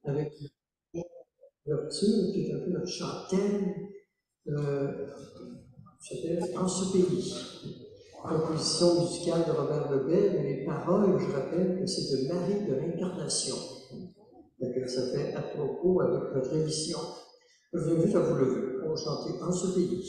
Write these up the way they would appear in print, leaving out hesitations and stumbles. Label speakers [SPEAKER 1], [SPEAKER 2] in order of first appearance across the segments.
[SPEAKER 1] avec l'ouverture qui est un peu notre chantelle, s'appelle En ce pays. Composition musicale de Robert Lebel, mais les paroles, je rappelle que c'est de Marie de l'Incarnation. Donc ça fait à propos avec notre émission. Je vous invite à vous lever pour chanter En ce pays.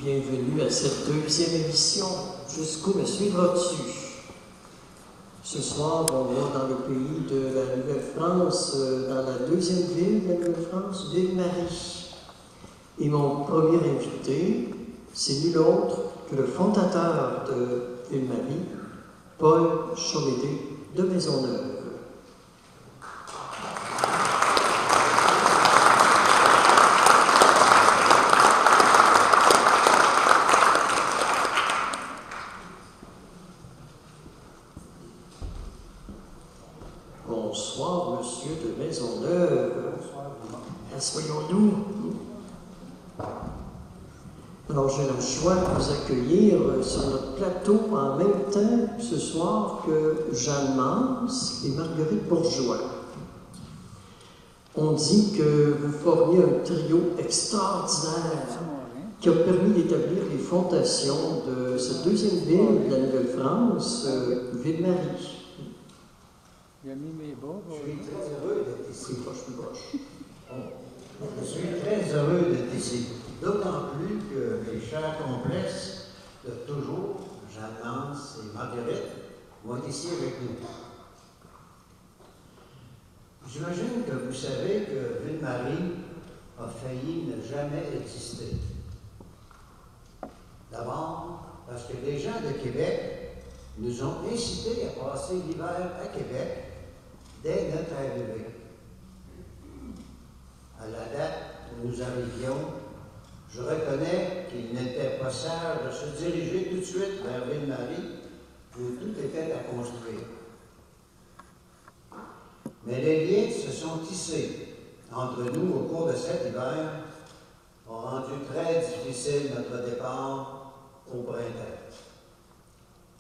[SPEAKER 1] Bienvenue à cette deuxième émission. Jusqu'où me suivras-tu? Ce soir, on va dans le pays de la Nouvelle-France, dans la deuxième ville de la Nouvelle-France, Ville-Marie. Et mon premier invité, c'est nul autre que le fondateur de Ville-Marie, Paul Chomédé de Maisonneuve. Bonsoir, monsieur de Maisonneuve. Assoyons-nous. Alors, j'ai la joie de vous accueillir sur notre plateau en même temps ce soir que Jeanne Mans et Marguerite Bourgeois. On dit que vous formiez un trio extraordinaire qui a permis d'établir les fondations de cette deuxième ville de la Nouvelle-France, Ville-Marie.
[SPEAKER 2] Il a mis mes bas.
[SPEAKER 3] Je suis très heureux d'être ici.
[SPEAKER 1] Plus proche.
[SPEAKER 3] Je suis très heureux d'être ici. D'autant plus que mes chers complexes de toujours, Jeanne Mans et Marguerite, vont être ici avec nous. J'imagine que vous savez que Ville-Marie a failli ne jamais exister. D'abord, parce que les gens de Québec nous ont incités à passer l'hiver à Québec dès notre arrivée. À la date où nous arrivions, je reconnais qu'il n'était pas sage de se diriger tout de suite vers Ville-Marie, où tout était à construire. Mais les liens se sont tissés entre nous au cours de cet hiver, ont rendu très difficile notre départ au printemps.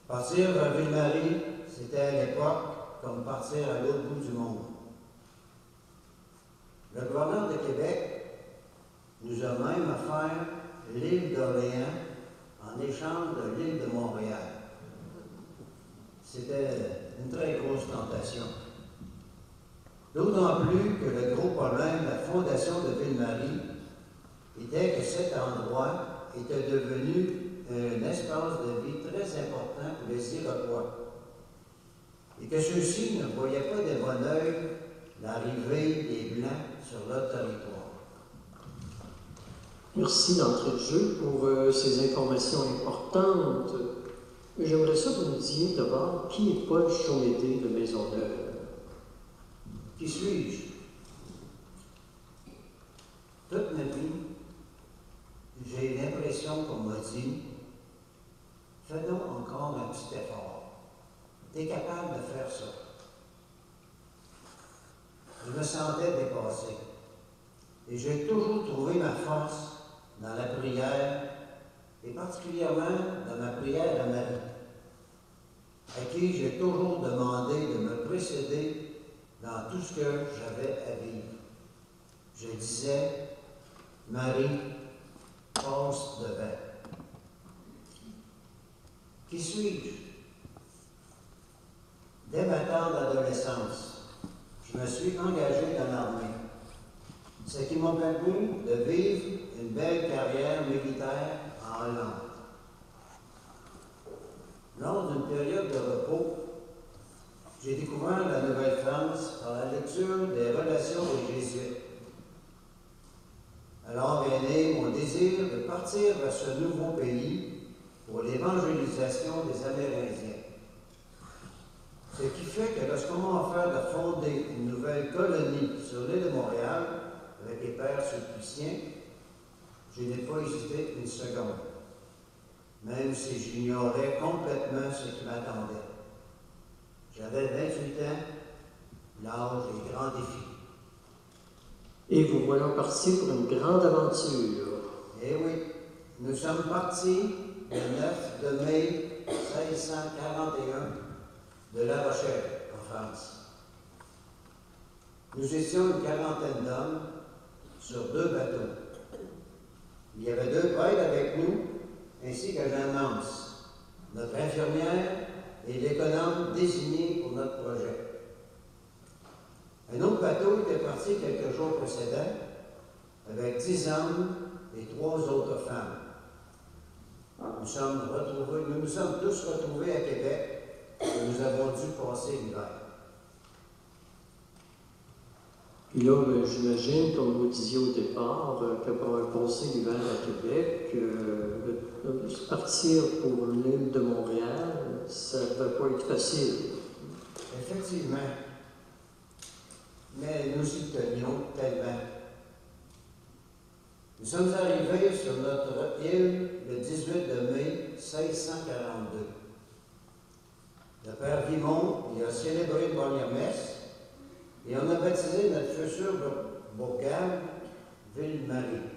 [SPEAKER 3] Partir vers Ville-Marie, c'était à l'époque comme partir à l'autre bout du monde. Le gouverneur de Québec nous a même offert l'île d'Orléans en échange de l'île de Montréal. C'était une très grosse tentation. D'autant plus que le gros problème de la fondation de Ville-Marie était que cet endroit était devenu un espace de vie très important pour les Iroquois et que ceux-ci ne voyaient pas de bon œil l'arrivée des Blancs sur leur territoire.
[SPEAKER 1] Merci d'entrée de jeu pour ces informations importantes. J'aimerais ça que vous nous disiez d'abord qui est Paul Chomédé de Maisonneuve.
[SPEAKER 3] Qui suis-je? Toute ma vie, j'ai l'impression qu'on m'a dit « Fais donc encore un petit effort. Tu es capable de faire ça. » Je me sentais dépassé. Et j'ai toujours trouvé ma force dans la prière, et particulièrement dans ma prière à Marie, à qui j'ai toujours demandé de me précéder dans tout ce que j'avais à vivre. Je disais, Marie, passe devant. Qui suis-je? Dès ma tendre adolescence, je me suis engagé dans l'armée. Ce qui m'a permis de vivre une belle carrière militaire en Hollande. Lors d'une période de repos, j'ai découvert la Nouvelle-France par la lecture des Relations des Jésuites. Alors est né mon désir de partir vers ce nouveau pays pour l'évangélisation des Amérindiens. Ce qui fait que lorsqu'on m'a offert de fonder une nouvelle colonie sur l'île de Montréal avec les pères sulpiciens, je n'ai pas hésité une seconde, même si j'ignorais complètement ce qui m'attendait. J'avais 28 ans, l'âge des grands défis.
[SPEAKER 1] Et vous voilà parti pour une grande aventure.
[SPEAKER 3] Eh oui, nous sommes partis le 9 de mai 1641 de La Rochelle, en France. Nous étions une quarantaine d'hommes sur 2 bateaux. Il y avait 2 prêtres avec nous, ainsi que Jeanne Mans, notre infirmière et l'économe désigné pour notre projet. Un autre bateau était parti quelques jours précédents avec 10 hommes et 3 autres femmes. nous sommes tous retrouvés à Québec et nous avons dû passer l'hiver.
[SPEAKER 1] Puis là, j'imagine, comme vous disiez au départ, qu'après avoir passé l'hiver à Québec, partir pour l'île de Montréal, ça ne va pas être facile.
[SPEAKER 3] Effectivement. Mais nous y tenions tellement. Nous sommes arrivés sur notre île le 18 de mai 1642. Le père Vimont y a célébré une première messe et on a baptisé notre future bourgade Ville-Marie.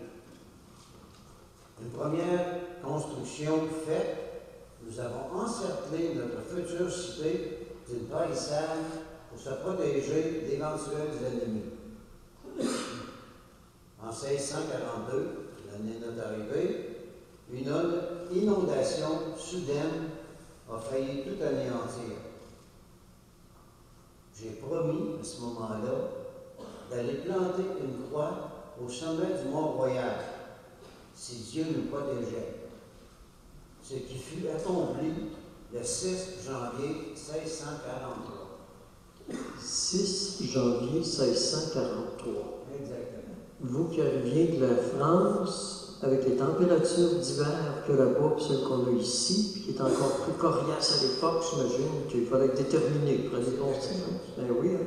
[SPEAKER 3] Une première construction faite, nous avons encerclé notre future cité d'une palissade pour se protéger d'éventuels ennemis. En 1642, l'année de notre arrivée, une inondation soudaine a failli tout anéantir. J'ai promis à ce moment-là d'aller planter une croix au sommet du Mont-Royal, si Dieu nous protégeait. Ce qui fut accompli le 6 janvier 1643.
[SPEAKER 1] 6 janvier 1643.
[SPEAKER 3] Exactement.
[SPEAKER 1] Vous qui arriviez de la France, avec les températures d'hiver que là-bas, celles qu'on a ici, puis qui est encore plus coriace à l'époque, j'imagine qu'il fallait être déterminé pour aller construire. Ben oui. Hein?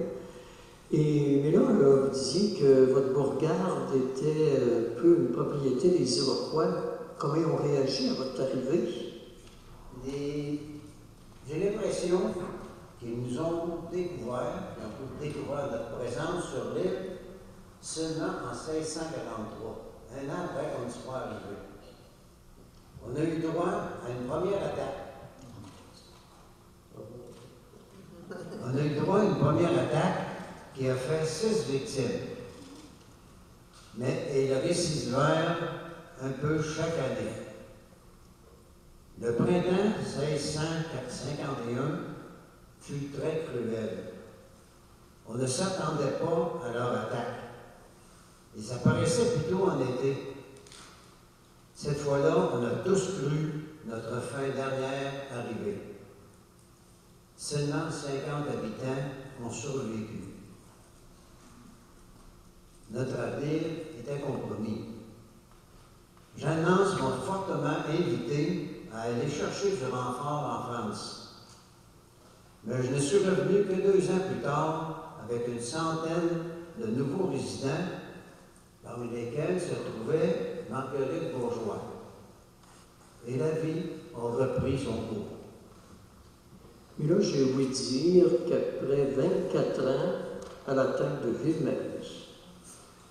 [SPEAKER 1] Mais là, vous disiez que votre bourgade était un peu une propriété des Iroquois. Comment ils ont réagi à votre arrivée?
[SPEAKER 3] J'ai l'impression qu'ils nous ont découvert, qu'ils ont découvert notre présence sur l'île seulement en 1643, un an après qu'on y soit arrivé. On a eu droit à une première attaque. On a eu droit à une première attaque qui a fait 6 victimes. Mais il a récidivé un peu chaque année. Le printemps 1651 fut très cruel. On ne s'attendait pas à leur attaque. Et ça paraissait plutôt en été. Cette fois-là, on a tous cru notre fin dernière arrivée. Seulement 50 habitants ont survécu. Notre avenir était compromis. Jeanne-Mance m'a fortement invité à aller chercher du renfort en France. Mais je ne suis revenu que 2 ans plus tard avec une centaine de nouveaux résidents, parmi lesquels se trouvait Marguerite Bourgeois. Et la vie a repris son cours.
[SPEAKER 1] Mais là, j'ai ouï dire qu'après 24 ans à la tête de Ville-Marie,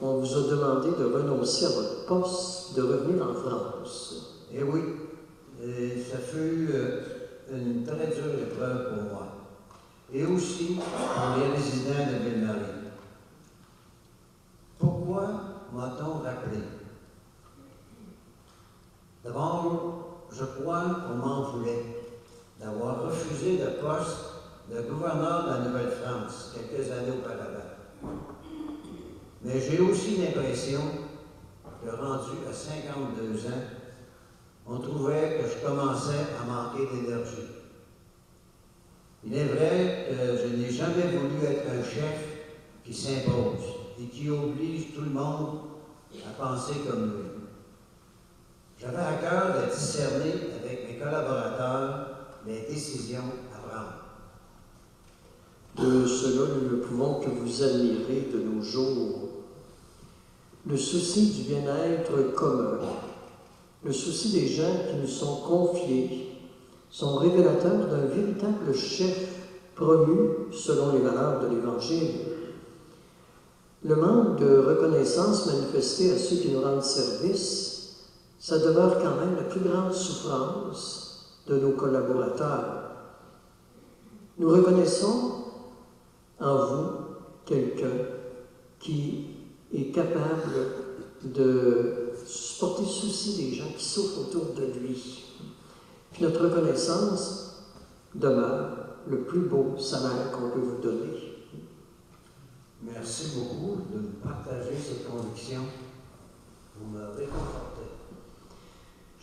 [SPEAKER 1] on vous a demandé de renoncer à votre poste, de revenir en France.
[SPEAKER 3] Et oui, ça fut une très dure épreuve pour moi. Et aussi pour les résidents de Ville-Marie. Pourquoi m'a-t-on rappelé? D'abord, je crois qu'on m'en voulait d'avoir refusé le poste de gouverneur de la Nouvelle-France quelques années auparavant. Mais j'ai aussi l'impression que, rendu à 52 ans, on trouvait que je commençais à manquer d'énergie. Il est vrai que je n'ai jamais voulu être un chef qui s'impose et qui oblige tout le monde à penser comme lui. J'avais à cœur de discerner avec mes collaborateurs les décisions à prendre.
[SPEAKER 1] De cela, nous ne pouvons que vous admirer de nos jours. Le souci du bien-être commun, le souci des gens qui nous sont confiés, sont révélateurs d'un véritable chef promu selon les valeurs de l'Évangile. Le manque de reconnaissance manifesté à ceux qui nous rendent service, ça demeure quand même la plus grande souffrance de nos collaborateurs. Nous reconnaissons en vous quelqu'un qui est capable de porter souci des gens qui souffrent autour de lui. Puis notre reconnaissance demeure le plus beau salaire qu'on peut vous donner.
[SPEAKER 3] Merci beaucoup de me partager ces convictions pour me réconforter.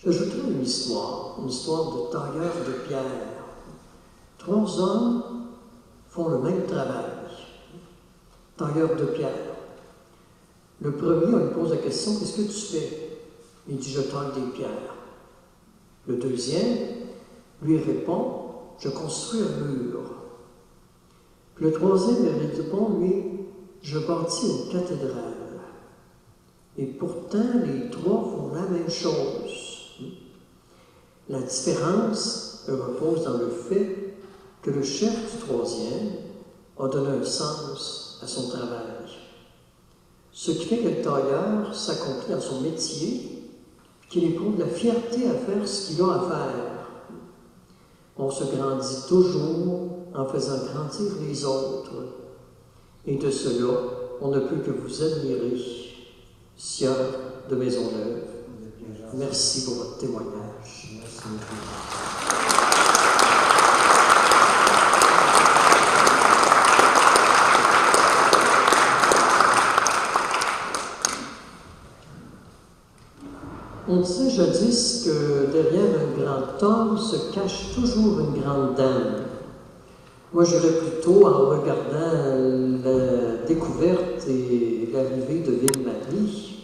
[SPEAKER 1] J'ajouterai une histoire de tailleur de pierre. 3 hommes font le même travail, tailleur de pierre. Le premier, on lui pose la question, « Qu'est-ce que tu fais? » Il dit, « Je taille des pierres. » Le deuxième lui répond, « Je construis un mur. » Le troisième lui répond, lui, « Je bâtis une cathédrale. » Et pourtant, les 3 font la même chose. La différence repose dans le fait que le chef du troisième a donné un sens à son travail. Ce qui fait que le tailleur s'accomplit dans son métier, qu'il éprouve la fierté à faire ce qu'il a à faire. On se grandit toujours en faisant grandir les autres. Et de cela, on ne peut que vous admirer, Sieur de Maisonneuve. Merci pour votre témoignage.
[SPEAKER 3] Merci beaucoup.
[SPEAKER 1] On disait jadis que derrière un grand homme se cache toujours une grande dame. Moi, j'irais plutôt en regardant la découverte et l'arrivée de Ville-Marie.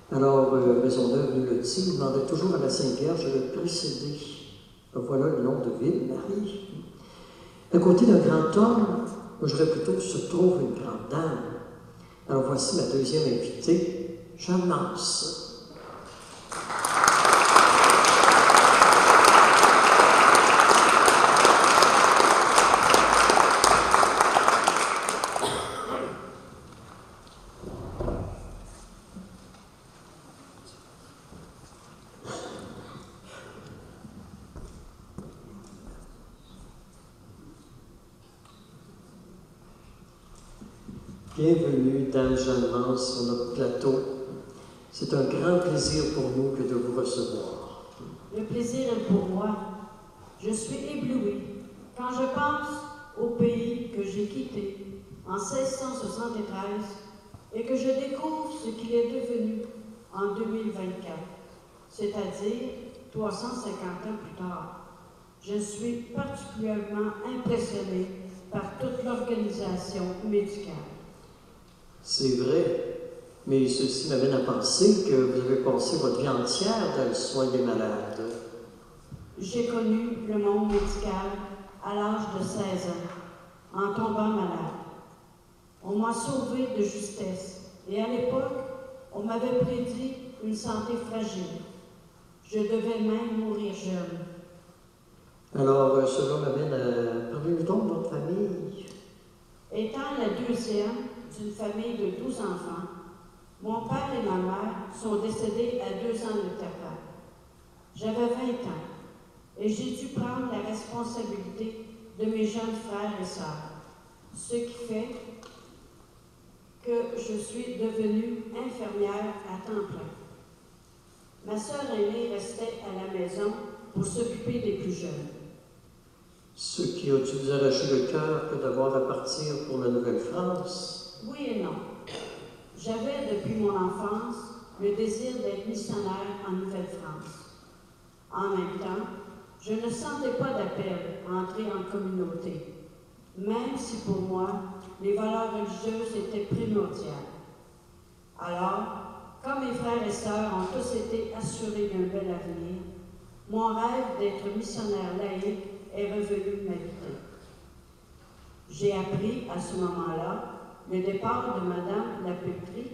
[SPEAKER 1] Alors, Maisonneuve nous le dit, il demandait toujours à la Sainte Vierge de le précéder. Voilà le nom de Ville-Marie. À côté d'un grand homme, moi, j'irais plutôt se trouve une grande dame. Alors, voici ma deuxième invitée, Jeanne Mance. Bienvenue, Dame Jeanne Mance, sur notre plateau. C'est un grand plaisir pour nous que de vous recevoir.
[SPEAKER 4] Le plaisir est pour moi. Je suis éblouie quand je pense au pays que j'ai quitté en 1673 et que je découvre ce qu'il est devenu en 2024, c'est-à-dire 350 ans plus tard. Je suis particulièrement impressionnée par toute l'organisation médicale.
[SPEAKER 1] C'est vrai, mais ceci m'amène à penser que vous avez passé votre vie entière dans le soin des malades.
[SPEAKER 4] J'ai connu le monde médical à l'âge de 16 ans, en tombant malade. On m'a sauvé de justesse et à l'époque, on m'avait prédit une santé fragile. Je devais même mourir jeune.
[SPEAKER 1] Alors, cela m'amène à parler donc de votre famille.
[SPEAKER 4] Étant la deuxième d'une famille de 12 enfants, mon père et ma mère sont décédés à 2 ans d'intervalle. J'avais 20 ans et j'ai dû prendre la responsabilité de mes jeunes frères et sœurs, ce qui fait que je suis devenue infirmière à temps plein. Ma sœur aînée restait à la maison pour s'occuper des plus jeunes.
[SPEAKER 1] Ce qui a dû vous arracher le cœur que d'avoir à partir pour la Nouvelle-France?
[SPEAKER 4] Oui et non. J'avais depuis mon enfance le désir d'être missionnaire en Nouvelle-France. En même temps, je ne sentais pas d'appel à entrer en communauté, même si pour moi, les valeurs religieuses étaient primordiales. Alors, comme mes frères et sœurs ont tous été assurés d'un bel avenir, mon rêve d'être missionnaire laïque est revenu m'habiter. J'ai appris à ce moment-là le départ de Madame la Pelletrie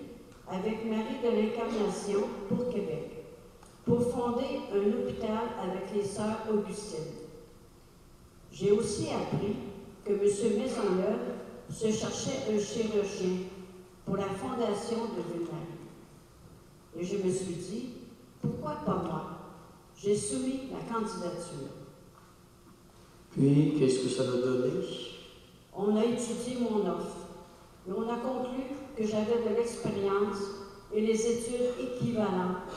[SPEAKER 4] avec Marie de l'Incarnation pour Québec, pour fonder un hôpital avec les sœurs Augustines. J'ai aussi appris que M. Maisonneuve se cherchait un chirurgien pour la fondation de Ville-Marie. Et je me suis dit, pourquoi pas moi? J'ai soumis la candidature.
[SPEAKER 1] Puis, qu'est-ce que ça a donné?
[SPEAKER 4] On a étudié mon offre et on a conclu que j'avais de l'expérience et les études équivalentes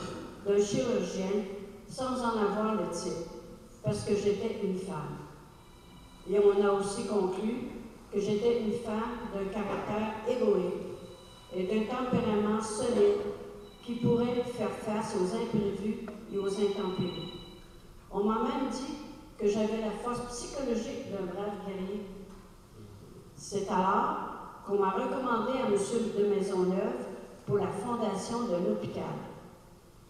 [SPEAKER 4] d'un chirurgien sans en avoir le titre, parce que j'étais une femme. Et on a aussi conclu que j'étais une femme d'un caractère héroïque et d'un tempérament solide qui pourrait capable de faire face aux imprévus et aux intempéries. On m'a même dit que j'avais la force psychologique d'un brave guerrier. C'est alors qu'on m'a recommandé à M. de Maisonneuve pour la fondation de l'hôpital.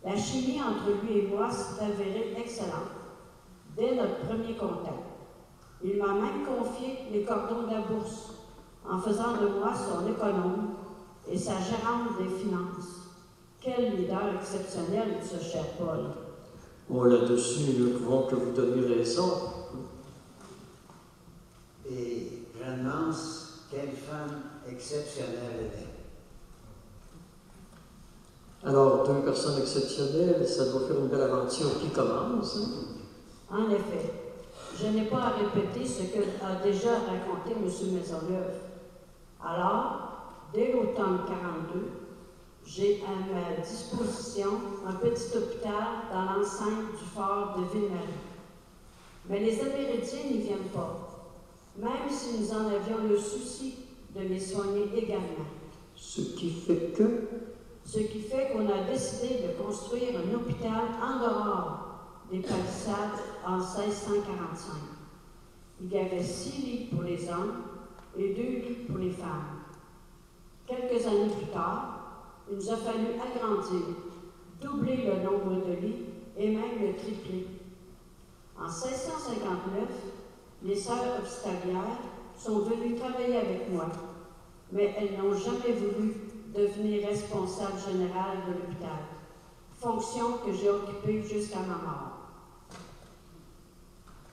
[SPEAKER 4] La chimie entre lui et moi s'est avérée excellente dès notre premier contact. Il m'a même confié les cordons de la bourse en faisant de moi son économe et sa gérante des finances. Quel leader exceptionnel, ce cher Paul.
[SPEAKER 1] Bon, là-dessus, nous pouvons que vous donner raison.
[SPEAKER 3] Et Jeanne Mance, quelle femme exceptionnelle elle est.
[SPEAKER 1] Alors, deux personnes exceptionnelles, ça doit faire une belle aventure qui commence. Hein?
[SPEAKER 4] En effet, je n'ai pas à répéter ce que a déjà raconté M. Maisonneuve. Alors, dès l'automne 42, j'ai à ma disposition un petit hôpital dans l'enceinte du fort de Ville-Marie. Mais les Amérindiens n'y viennent pas, même si nous en avions le souci de les soigner également.
[SPEAKER 1] Ce qui fait
[SPEAKER 4] qu'on a décidé de construire un hôpital en dehors des palissades en 1645. Il y avait 6 lits pour les hommes et 2 lits pour les femmes. Quelques années plus tard, il nous a fallu agrandir, doubler le nombre de lits et même le tripler. En 1659, les sœurs hospitalières sont venues travailler avec moi, mais elles n'ont jamais voulu devenir responsable générale de l'hôpital, fonction que j'ai occupée jusqu'à ma mort.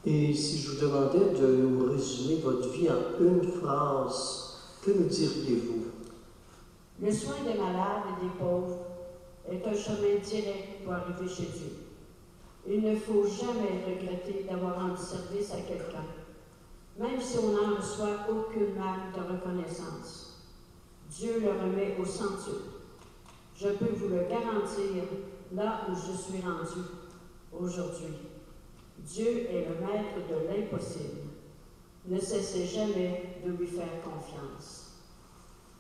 [SPEAKER 1] Et si je vous demandais de nous résumer votre vie en une phrase, que nous diriez-vous?
[SPEAKER 4] Le soin des malades et des pauvres est un chemin direct pour arriver chez Dieu. Il ne faut jamais regretter d'avoir rendu service à quelqu'un, même si on n'en reçoit aucune marque de reconnaissance. Dieu le remet au centre. Je peux vous le garantir là où je suis rendu aujourd'hui. Dieu est le maître de l'impossible. Ne cessez jamais de lui faire confiance.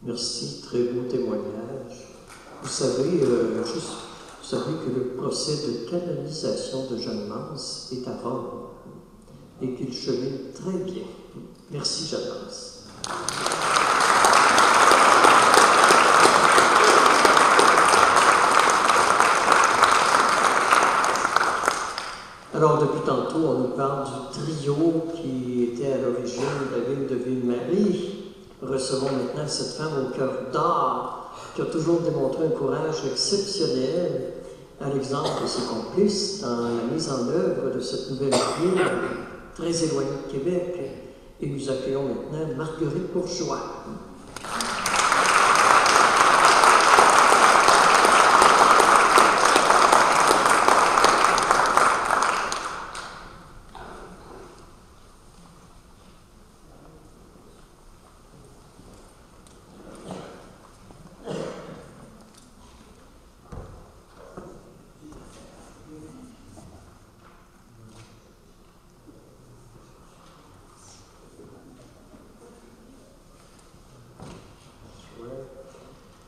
[SPEAKER 1] Merci, très beau témoignage. Vous savez, vous savez que le procès de canalisation de Jeanne Mance est à Rome et qu'il chemine très bien. Merci, Jeanne Mance. Alors, depuis tantôt, on nous parle du trio qui était à l'origine de la ville de Ville-Marie. Recevons maintenant cette femme au cœur d'or qui a toujours démontré un courage exceptionnel à l'exemple de ses complices dans la mise en œuvre de cette nouvelle ville très éloignée de Québec. Et nous accueillons maintenant Marguerite Bourgeois.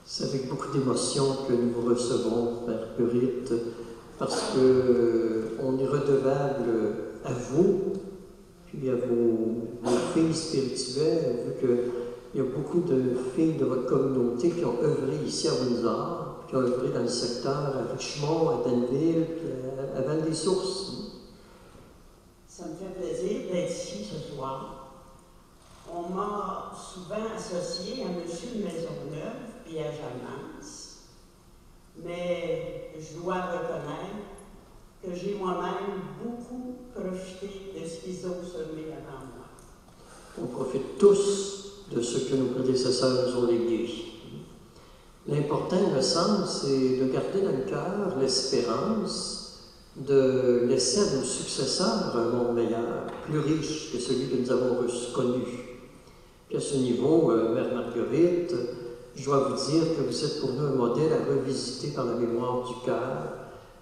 [SPEAKER 1] C'est avec beaucoup d'émotion que nous vous recevons, Marguerite, parce qu'on est redevable à vous, puis à vos filles spirituelles, vu qu'il y a beaucoup de filles de votre communauté qui ont œuvré ici à Windsor, qui ont œuvré dans le secteur à Richmond, à Danville, puis à Val-des-Sources.
[SPEAKER 5] Ça me fait plaisir d'être ici ce soir. On m'a souvent associé à M. Maisonneuve et à Jeanne Mance, mais je dois reconnaître que j'ai moi-même beaucoup profité de ce qu'ils ont semé avant moi.
[SPEAKER 1] On profite tous de ce que nos prédécesseurs nous ont légué. L'important, il me semble, c'est de garder dans le cœur l'espérance de laisser à nos successeurs un monde meilleur, plus riche que celui que nous avons connu. Puis à ce niveau, Mère Marguerite, je dois vous dire que vous êtes pour nous un modèle à revisiter par la mémoire du cœur,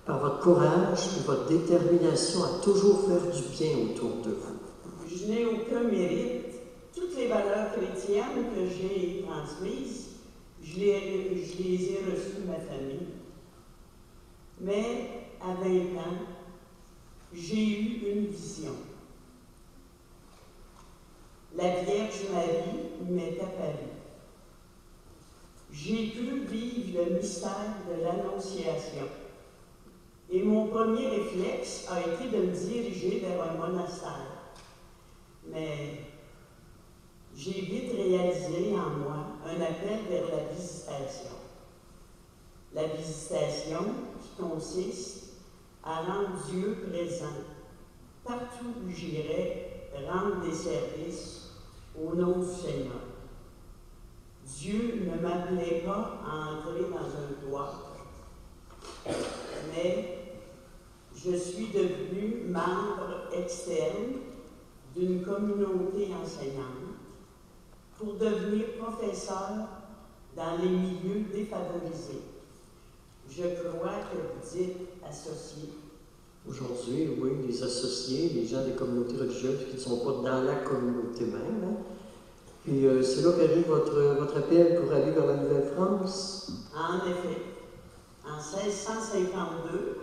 [SPEAKER 1] par votre courage et votre détermination à toujours faire du bien autour de vous.
[SPEAKER 5] Je n'ai aucun mérite. Toutes les valeurs chrétiennes que j'ai transmises, je les ai reçues de ma famille. Mais à 20 ans, j'ai eu une vision. La Vierge Marie m'est apparue. J'ai pu vivre le mystère de l'Annonciation. Et mon premier réflexe a été de me diriger vers un monastère. Mais j'ai vite réalisé en moi un appel vers la visitation. La visitation qui consiste à rendre Dieu présent partout où j'irai, rendre des services au nom du Seigneur. Dieu ne m'appelait pas à entrer dans un cloître, mais je suis devenu membre externe d'une communauté enseignante pour devenir professeur dans les milieux défavorisés. Je crois que vous dites associé.
[SPEAKER 1] Aujourd'hui, oui, les associés, les gens des communautés religieuses qui ne sont pas dans la communauté même. Hein. Puis c'est là qu'arrive votre appel pour aller vers la Nouvelle-France.
[SPEAKER 5] En effet, en 1652,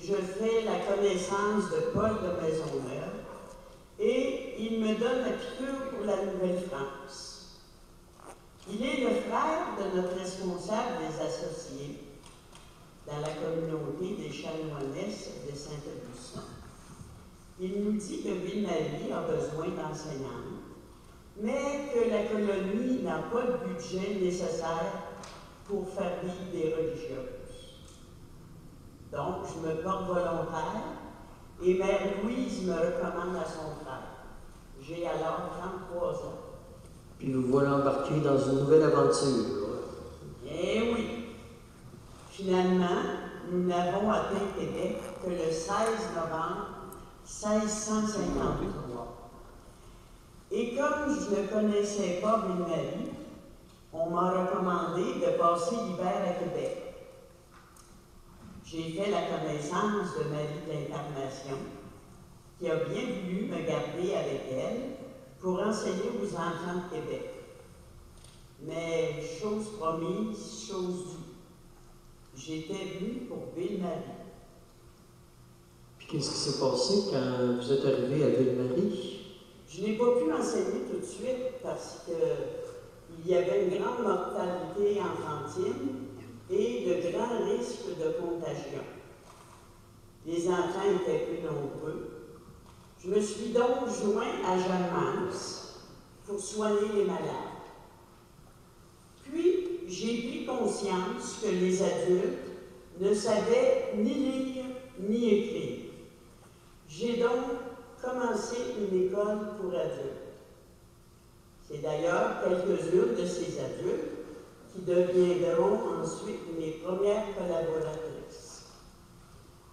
[SPEAKER 5] je fais la connaissance de Paul de Maisonneuve et il me donne la piqûre pour la Nouvelle-France. Il est le frère de notre responsable des associés dans la communauté des chanoinesses de Saint-Augustin. Il nous dit que Ville-Marie a besoin d'enseignants, mais que la colonie n'a pas de budget nécessaire pour faire vivre des religieuses. Donc, je me porte volontaire et Mère Louise me recommande à son frère. J'ai alors 33 ans.
[SPEAKER 1] Puis vous voilà embarqué dans une nouvelle aventure.
[SPEAKER 5] Eh oui! Finalement, nous n'avons atteint Québec que le 16 novembre 1653. Et comme je ne connaissais pas Ville-Marie, on m'a recommandé de passer l'hiver à Québec. J'ai fait la connaissance de Marie de l'Incarnation, qui a bien voulu me garder avec elle pour enseigner aux enfants de Québec. Mais chose promise, chose due. J'étais venue pour Ville-Marie.
[SPEAKER 1] Puis qu'est-ce qui s'est passé quand vous êtes arrivé à Ville-Marie?
[SPEAKER 5] Je n'ai pas pu enseigner tout de suite parce qu'il y avait une grande mortalité enfantine et de grands risques de contagion. Les enfants étaient plus nombreux. Je me suis donc joint à Jeanne Mance pour soigner les malades. Puis, j'ai pris conscience que les adultes ne savaient ni lire ni écrire. J'ai donc commencé une école pour adultes. C'est d'ailleurs quelques-unes de ces adultes qui deviendront ensuite mes premières collaboratrices.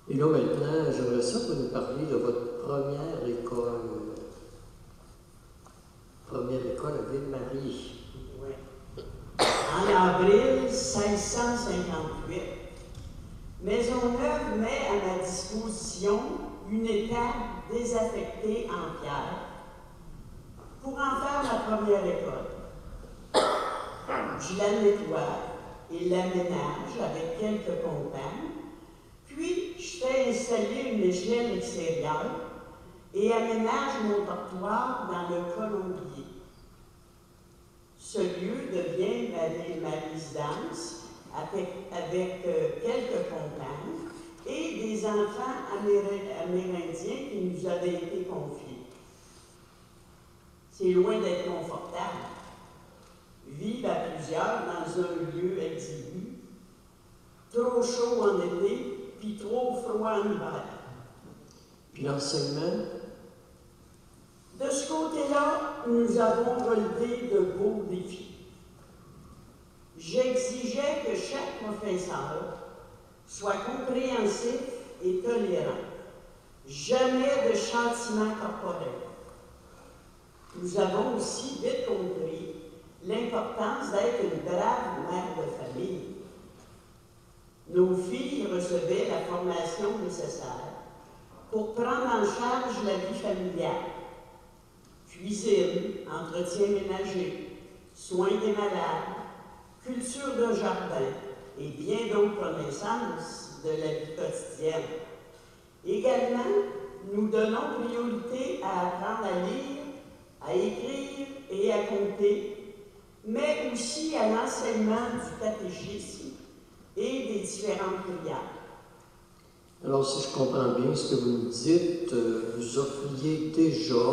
[SPEAKER 1] Et là, maintenant, j'aimerais ça que vous nous parliez de votre première école. Première école à Ville-Marie.
[SPEAKER 5] Oui. En avril 1658, Maisonneuve met à ma disposition une étable désaffectée en pierre pour en faire ma première école. Je la nettoie et l'aménage avec quelques compagnes, puis je fais installer une échelle extérieure et aménage mon dortoir dans le colombier. Ce lieu devient ma résidence avec quelques compagnes et des enfants amérindiens qui nous avaient été confiés. C'est loin d'être confortable. Vivre à plusieurs dans un lieu exigu, trop chaud en été, puis trop froid en hiver.
[SPEAKER 1] Puis l'enseignement?
[SPEAKER 5] De ce côté-là, nous avons relevé de beaux défis. J'exigeais que chaque professeur soit compréhensif et tolérant. Jamais de châtiment corporel. Nous avons aussi vite compris l'importance d'être une brave mère de famille. Nos filles recevaient la formation nécessaire pour prendre en charge la vie familiale. Cuisine, entretien ménager, soins des malades, culture de jardin et bien d'autres connaissances de la vie quotidienne. Également, nous donnons priorité à apprendre à lire, à écrire et à compter, mais aussi à l'enseignement du catéchisme et des différentes prières.
[SPEAKER 1] Alors, si je comprends bien ce que vous me dites, vous offriez déjà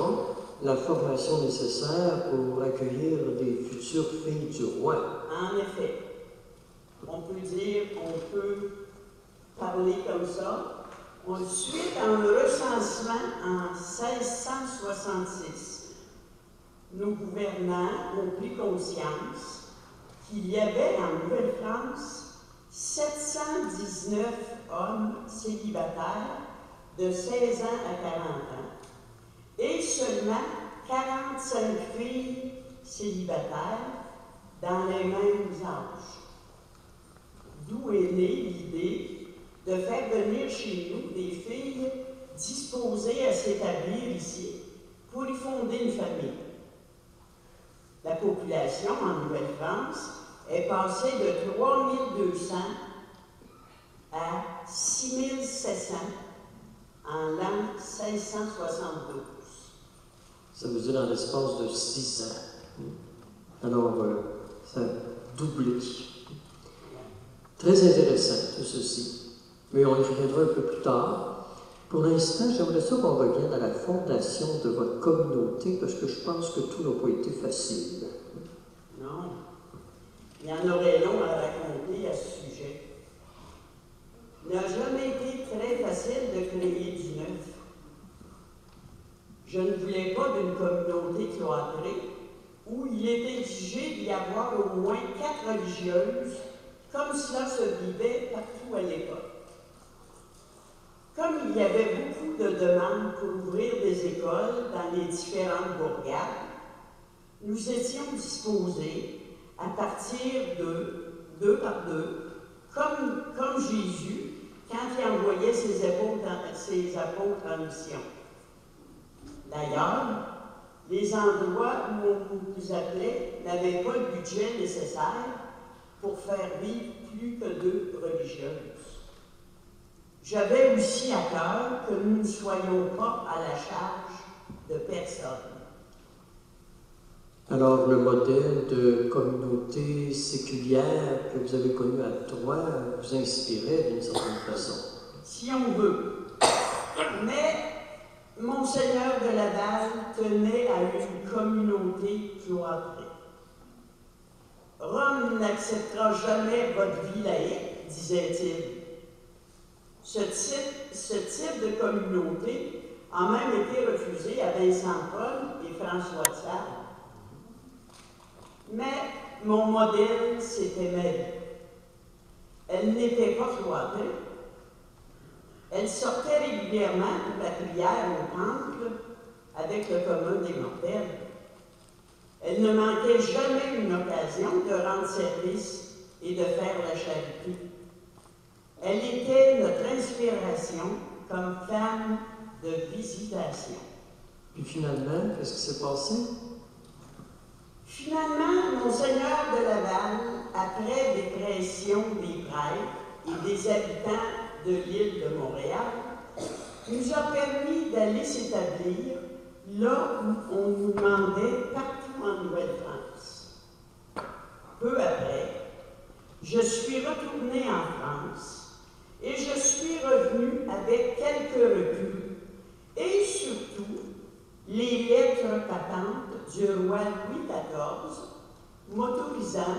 [SPEAKER 1] la formation nécessaire pour accueillir des futures filles du roi.
[SPEAKER 5] En effet, on peut parler comme ça. Suite à un recensement en 1666, nos gouvernants ont pris conscience qu'il y avait en Nouvelle-France 719 hommes célibataires de 16 ans à 40 ans et seulement 45 filles célibataires dans les mêmes âges. D'où est née l'idée de faire venir chez nous des filles disposées à s'établir ici pour y fonder une famille. La population en Nouvelle-France est passée de 3200 à 6700 en l'an 1672.
[SPEAKER 1] Ça veut dire dans l'espace de 6 ans. Alors, ça a doublé. Très intéressant, tout ceci. Mais on y reviendra un peu plus tard. Pour l'instant, j'aimerais ça qu'on revienne à la fondation de votre communauté, parce que je pense que tout n'a pas été facile.
[SPEAKER 5] Non. Il y en aurait long à raconter à ce sujet. Il n'a jamais été très facile de créer du neuf. Je ne voulais pas d'une communauté cloîtrée où il est exigé d'y avoir au moins 4 religieuses, comme cela se vivait partout à l'époque. Comme il y avait beaucoup de demandes pour ouvrir des écoles dans les différentes bourgades, nous étions disposés à partir de 2 par 2, comme Jésus quand il envoyait ses apôtres en mission. D'ailleurs, les endroits où on nous appelait n'avaient pas le budget nécessaire pour faire vivre plus que 2 religieuses. J'avais aussi à cœur que nous ne soyons pas à la charge de personne.
[SPEAKER 1] Alors, le modèle de communauté séculière que vous avez connu à Troyes vous inspirait d'une certaine façon.
[SPEAKER 5] Si on veut. Mais Monseigneur de Laval tenait à une communauté cloîtrée. Rome n'acceptera jamais votre vie laïque, disait-il. Ce type de communauté a même été refusé à Vincent Paul et François de Sales. Mais mon modèle, c'était Marie. Elle n'était pas cloîtrée. Elle sortait régulièrement pour la prière au temple avec le commun des mortels. Elle ne manquait jamais une occasion de rendre service et de faire la charité. Elle était notre inspiration comme femme de visitation.
[SPEAKER 1] Puis finalement, qu'est-ce qui s'est passé?
[SPEAKER 5] Finalement, Monseigneur de Laval, après des pressions des prêtres et des habitants de l'île de Montréal, nous a permis d'aller s'établir là où on nous demandait partout en Nouvelle-France. Peu après, je suis retournée en France et je suis revenue avec quelques reculs et surtout les lettres patentes du roi Louis XIV m'autorisant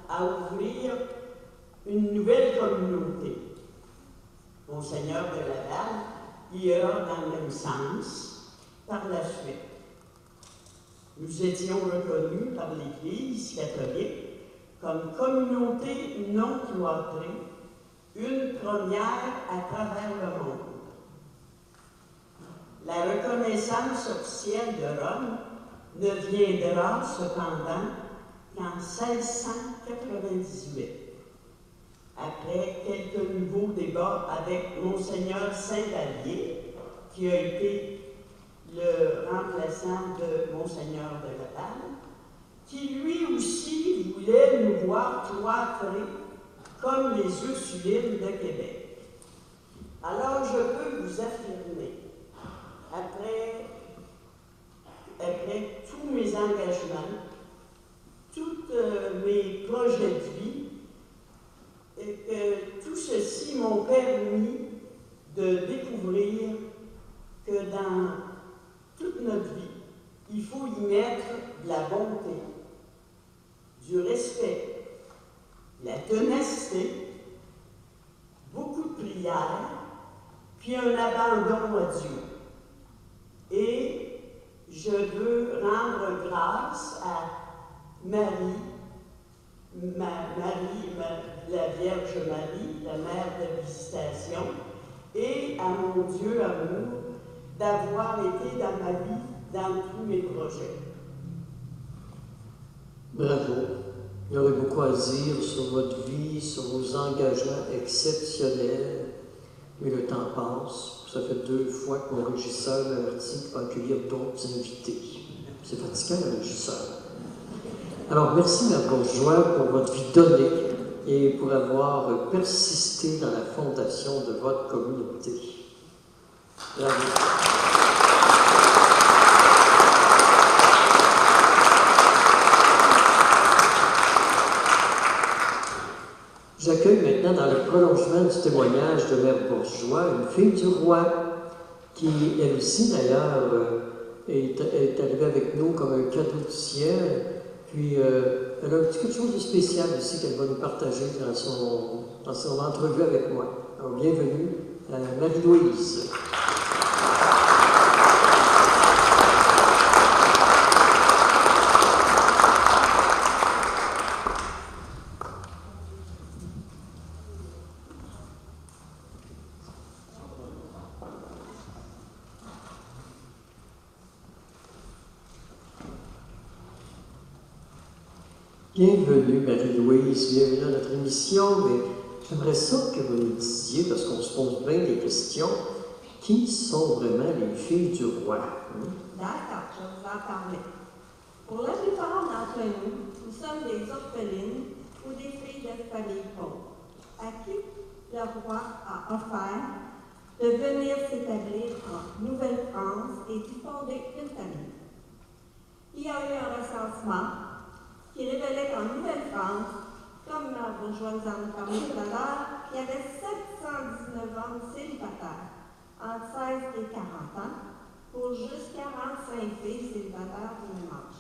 [SPEAKER 5] à ouvrir une nouvelle communauté. Monseigneur de Laval ira dans le même sens par la suite. Nous étions reconnus par l'Église catholique comme communauté non cloîtrée, une première à travers le monde. La reconnaissance officielle de Rome ne viendra cependant qu'en 1698. Après quelques nouveaux débats avec Monseigneur Saint-Vallier, qui a été le remplaçant de Monseigneur de Laval, qui lui aussi voulait nous voir cloîtrés comme les Ursulines de Québec. Alors je peux vous affirmer, après tous mes engagements, tous mes projets de vie, et que tout ceci m'ont permis de découvrir que dans toute notre vie, il faut y mettre de la bonté, du respect, de la ténacité, beaucoup de prières, puis un abandon à Dieu. Et je veux rendre grâce à Marie, la Vierge Marie, la Mère de Visitation, et à mon Dieu amour d'avoir été dans ma vie, dans tous mes projets.
[SPEAKER 1] Bravo. Il y aurait beaucoup à dire sur votre vie, sur vos engagements exceptionnels. Mais le temps passe. Ça fait 2 fois que mon régisseur m'avertit qu'il va accueillir d'autres invités. C'est fatigant, le régisseur. Alors, merci, Mère Bourgeois, pour votre vie donnée et pour avoir persisté dans la fondation de votre communauté. Bravo. J'accueille maintenant, dans le prolongement du témoignage de Mère Bourgeois, une fille du roi qui, elle aussi d'ailleurs, est arrivée avec nous comme un cadeau du ciel. Puis, elle a un petit quelque chose de spécial aussi qu'elle va nous partager dans son entrevue avec moi. Alors, bienvenue, Marie-Louise. Bienvenue Marie-Louise, bienvenue à notre émission, mais j'aimerais ça que vous nous disiez, parce qu'on se pose bien des questions, qui sont vraiment les filles du roi?
[SPEAKER 6] D'accord, je vais vous en parler. Pour la plupart d'entre nous sommes des orphelines ou des filles de familles pauvres, à qui le roi a offert de venir s'établir en Nouvelle-France et d'y fonder une famille. Il y a eu un recensement qui révélait qu'en Nouvelle-France, comme la Bourgeois nous en a parlé tout à l'heure, il y avait 719 hommes célibataires entre 16 et 40 ans pour juste 45 filles célibataires du même âge.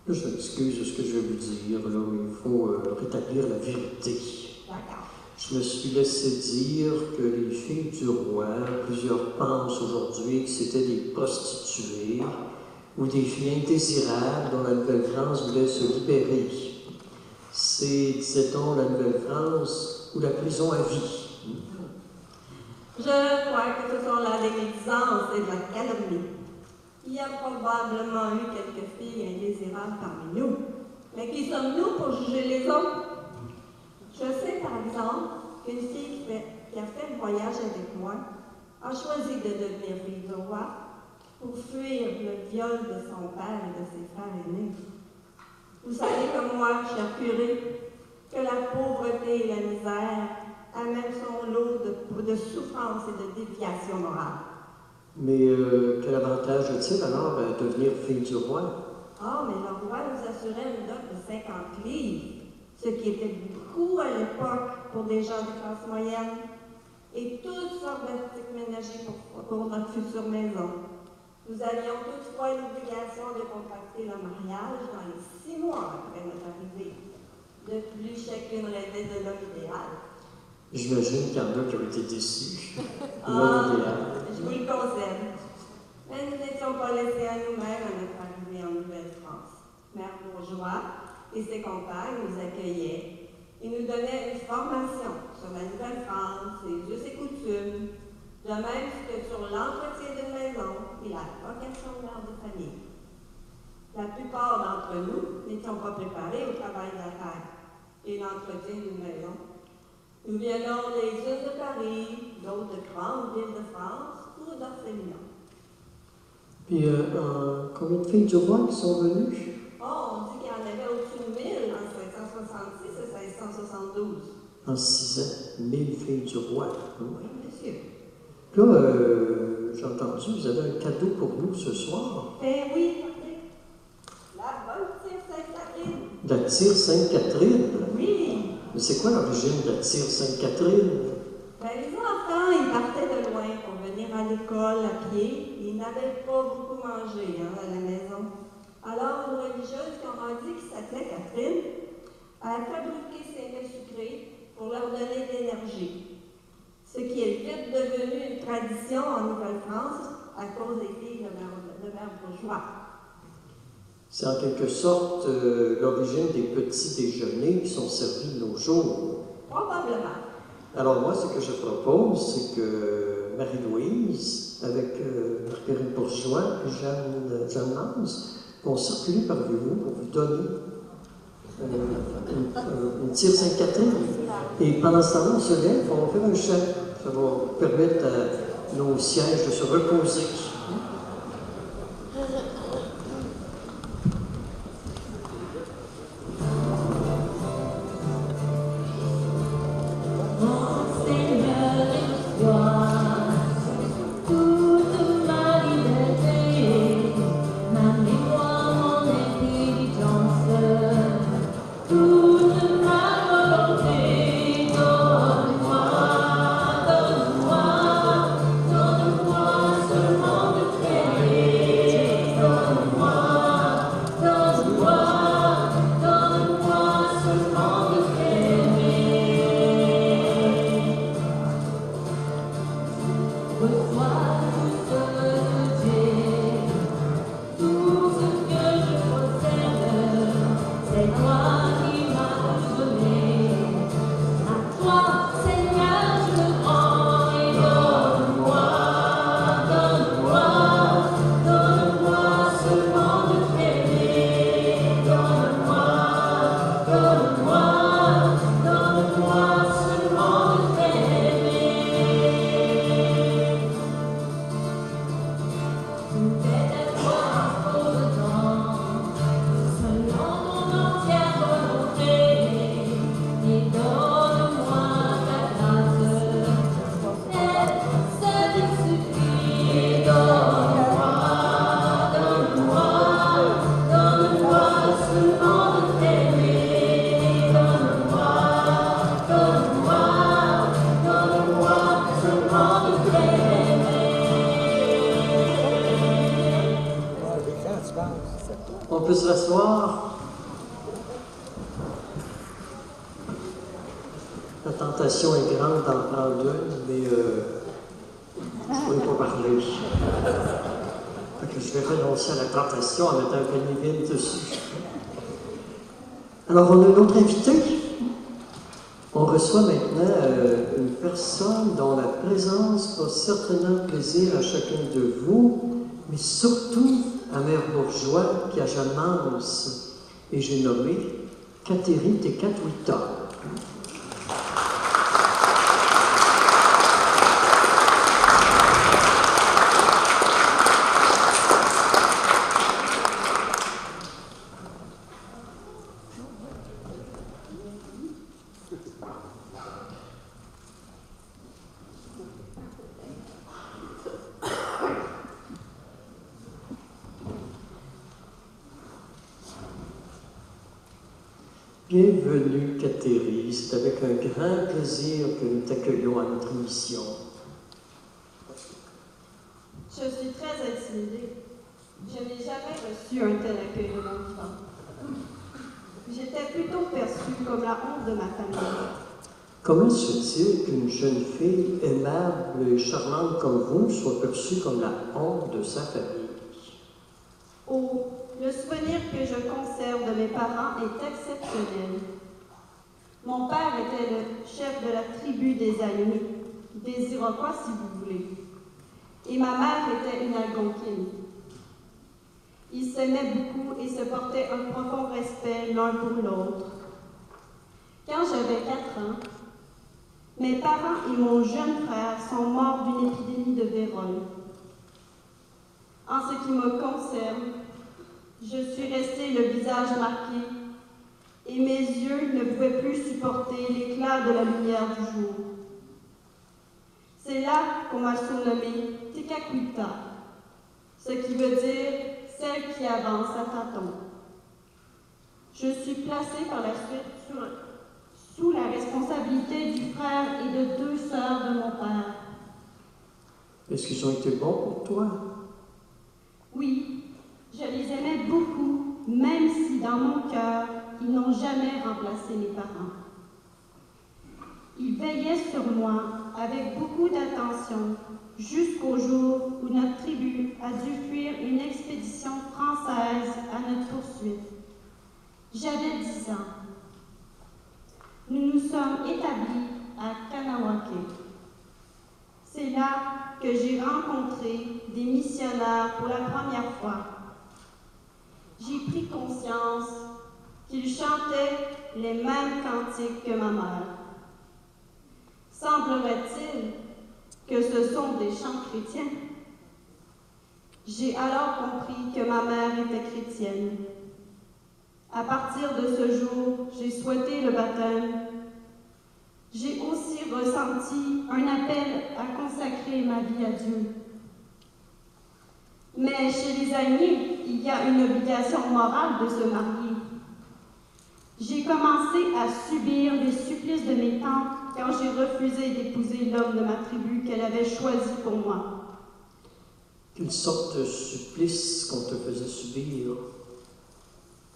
[SPEAKER 1] Là, je m'excuse de ce que je vais vous dire, là, il faut rétablir la vérité.
[SPEAKER 6] D'accord.
[SPEAKER 1] Je me suis laissé dire que les filles du roi, plusieurs pensent aujourd'hui que c'était des prostituées ou des filles indésirables dont la Nouvelle-France voulait se libérer. C'est, disait-on, la Nouvelle-France ou la prison à vie.
[SPEAKER 6] Je crois que ce sont là des médisances et de la calomnie. Il y a probablement eu quelques filles indésirables parmi nous. Mais qui sommes-nous pour juger les autres? Je sais par exemple qu'une fille qui a fait le voyage avec moi a choisi de devenir fille du roi pour fuir le viol de son père et de ses frères aînés. Vous savez comme moi, cher curé, que la pauvreté et la misère amènent son lot de souffrance et de déviation morale.
[SPEAKER 1] Mais quel avantage a-t-il alors à devenir fille du roi?
[SPEAKER 6] Ah, mais le roi nous assurait une dot de 50 livres, ce qui était beaucoup à l'époque pour des gens de classe moyenne, et toutes sortes d'articles ménagers pour notre future maison. Nous avions toutefois l'obligation de contracter le mariage dans les 6 mois après notre arrivée. De plus, chacune rêvait de l'homme idéal.
[SPEAKER 1] J'imagine qu'il y en a qui ont été déçus.
[SPEAKER 6] Je vous le concède. Mais nous n'étions pas laissés à nous-mêmes à notre arrivée en Nouvelle-France. Mère Bourgeois et ses compagnes nous accueillaient et nous donnaient une formation sur la Nouvelle-France, ses us et coutumes, de même que sur l'entretien d'une maison et la vocation de mère de famille. La plupart d'entre nous n'étions pas préparés au travail de la terre et l'entretien d'une maison. Nous venons des îles de Paris, d'autres grandes villes de France ou d'orphelinats.
[SPEAKER 1] Puis, combien de filles du roi qui sont venues?
[SPEAKER 6] Oh, on dit qu'il y en avait au-dessus de 1000 en 1666 et 1672.
[SPEAKER 1] en 6 ans, 1000 filles du roi.
[SPEAKER 6] Oui, monsieur.
[SPEAKER 1] Là, j'ai entendu, vous avez un cadeau pour nous ce soir.
[SPEAKER 6] Ben oui, Patrick. La bonne tire Sainte-Catherine.
[SPEAKER 1] La tire Sainte-Catherine.
[SPEAKER 6] Oui.
[SPEAKER 1] Mais c'est quoi l'origine de la tire Sainte-Catherine?
[SPEAKER 6] Ben, les enfants, ils partaient de loin pour venir à l'école à pied. Ils n'avaient pas beaucoup mangé à la maison. Alors, une religieuse qui m'a dit qu'il s'appelait Catherine a fabriqué ces mets sucrés pour leur donner de l'énergie. Ce qui est vite devenu une tradition en Nouvelle-France à cause des filles de mère bourgeois.
[SPEAKER 1] C'est en quelque sorte l'origine des petits déjeuners qui sont servis de nos jours.
[SPEAKER 6] Probablement.
[SPEAKER 1] Alors moi, ce que je propose, c'est que Marie-Louise, avec Marguerite Bourgeois et Jeanne Lance, vont circuler parmi vous pour vous donner une tire Sainte-Catherine. Et pendant ce temps-là, on se lève, on va faire un chant. Ça va permettre à nos sièges de se reposer. On peut se rasseoir. La tentation est grande d'en prendre une, mais je ne pourrais pas parler. Fait que je vais renoncer à la tentation en mettant un panier vide dessus. Alors, on a une autre invitée. On reçoit maintenant une personne dont la présence va certainement plaisir à chacun de vous, mais surtout à Mère Bourgeois qui a Jeanne Lance, et j'ai nommé Catherine Tecatouita. Bienvenue, Catherine. C'est avec un grand plaisir que nous t'accueillons à notre émission.
[SPEAKER 6] Je suis très intimidée. Je n'ai jamais reçu un tel accueil de mon vivant. J'étais plutôt perçue comme la honte de ma famille.
[SPEAKER 1] Comment se fait-il qu'une jeune fille aimable et charmante comme vous soit perçue comme la honte de sa famille?
[SPEAKER 6] Oh, le souvenir que je conserve de mes parents est exceptionnel. Mon père était le chef de la tribu des Aïeux, des Iroquois si vous voulez, et ma mère était une Algonquine. Ils s'aimaient beaucoup et se portaient un profond respect l'un pour l'autre. Quand j'avais 4 ans, mes parents et mon jeune frère sont morts d'une épidémie de vérole. En ce qui me concerne, je suis restée le visage marqué et mes yeux ne pouvaient plus supporter l'éclat de la lumière du jour. C'est là qu'on m'a surnommée Tekakwitha, ce qui veut dire celle qui avance à tâtons. Je suis placée par la suite sous la responsabilité du frère et de 2 sœurs de mon père.
[SPEAKER 1] Est-ce qu'ils ont été bons pour toi?
[SPEAKER 6] Oui, je les aimais beaucoup, même si dans mon cœur, ils n'ont jamais remplacé mes parents. Ils veillaient sur moi avec beaucoup d'attention jusqu'au jour où notre tribu a dû fuir une expédition française à notre poursuite. J'avais 10 ans. Nous nous sommes établis à Kanawake. C'est là que j'ai rencontré des missionnaires pour la première fois. J'ai pris conscience qu'ils chantaient les mêmes cantiques que ma mère. Semblerait-il que ce sont des chants chrétiens. J'ai alors compris que ma mère était chrétienne. À partir de ce jour, j'ai souhaité le baptême. J'ai aussi ressenti un appel à consacrer ma vie à Dieu. Mais chez les Aïnés, il y a une obligation morale de se marier. J'ai commencé à subir les supplices de mes tantes quand j'ai refusé d'épouser l'homme de ma tribu qu'elle avait choisi pour moi.
[SPEAKER 1] Quelle sorte de supplice qu'on te faisait subir?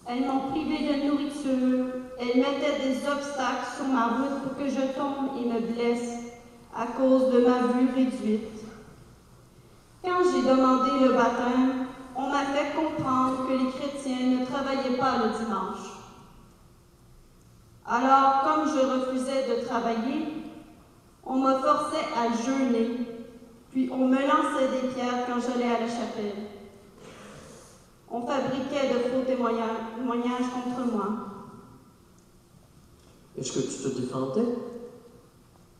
[SPEAKER 6] Elles m'ont privé de nourriture, elles mettaient des obstacles sur ma route pour que je tombe et me blesse à cause de ma vue réduite. Quand j'ai demandé le baptême, on m'a fait comprendre que les chrétiens ne travaillaient pas le dimanche. Alors, comme je refusais de travailler, on me forçait à jeûner, puis on me lançait des pierres quand j'allais à la chapelle. On fabriquait de faux témoignages contre moi.
[SPEAKER 1] Est-ce que tu te défendais?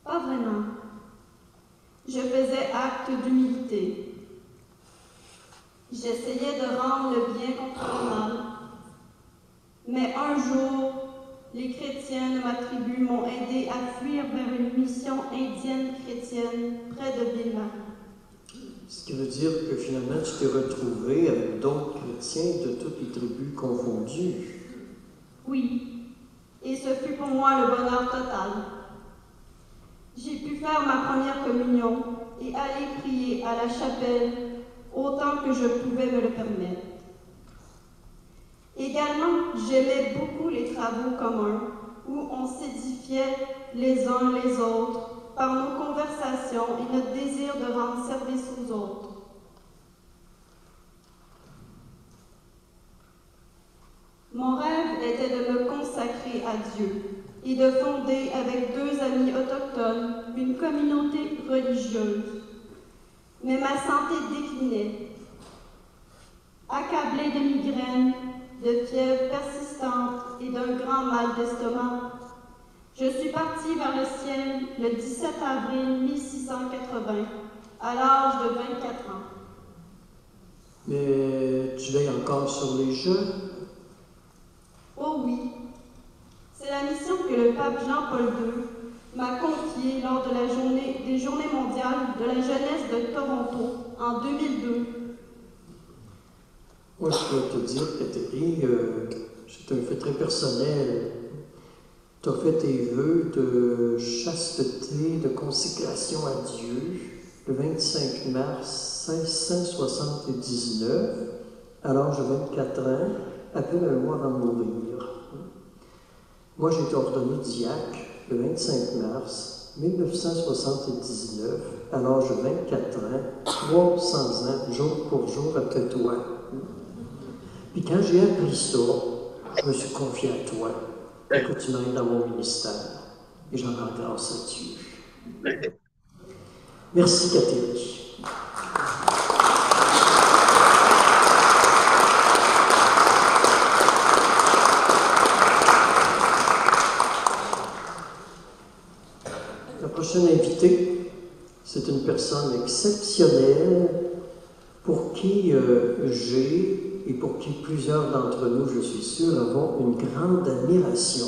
[SPEAKER 6] Pas vraiment. Je faisais acte d'humilité. J'essayais de rendre le bien contre le mal. Mais un jour, les chrétiens de ma tribu m'ont aidé à fuir vers une mission indienne chrétienne près de Ville-Marie.
[SPEAKER 1] Ce qui veut dire que finalement, tu t'es retrouvé avec d'autres chrétiens de toutes les tribus confondues.
[SPEAKER 6] Oui, et ce fut pour moi le bonheur total. J'ai pu faire ma première communion et aller prier à la chapelle autant que je pouvais me le permettre. Également, j'aimais beaucoup les travaux communs où on s'édifiait les uns les autres par nos conversations et notre désir de rendre service aux autres. Mon rêve était de me consacrer à Dieu et de fonder avec 2 amis autochtones une communauté religieuse. Mais ma santé déclinait. Accablée de migraines, de fièvre persistante et d'un grand mal d'estomac, je suis partie vers le ciel le 17 avril 1680, à l'âge de 24 ans.
[SPEAKER 1] Mais tu veilles encore sur les jeux?
[SPEAKER 6] Oh oui, c'est la mission que le pape Jean-Paul II m'a confiée lors de des Journées mondiales de la jeunesse de Toronto en 2002.
[SPEAKER 1] Moi, je dois te dire, Catherine, c'est un fait très personnel. Tu as fait tes vœux de chasteté, de consécration à Dieu le 25 mars 1679, à l'âge de 24 ans, à peine un mois avant de mourir. Moi, j'ai été ordonné diacre le 25 mars 1979, à l'âge de 24 ans, 300 ans, jour pour jour après toi. Puis quand j'ai appris ça, je me suis confié à toi, et que tu m'aides dans mon ministère. Et j'en rends grâce à Dieu. Merci, Catherine. La prochaine invitée, c'est une personne exceptionnelle pour qui j'ai et pour qui plusieurs d'entre nous, je suis sûr, avons une grande admiration.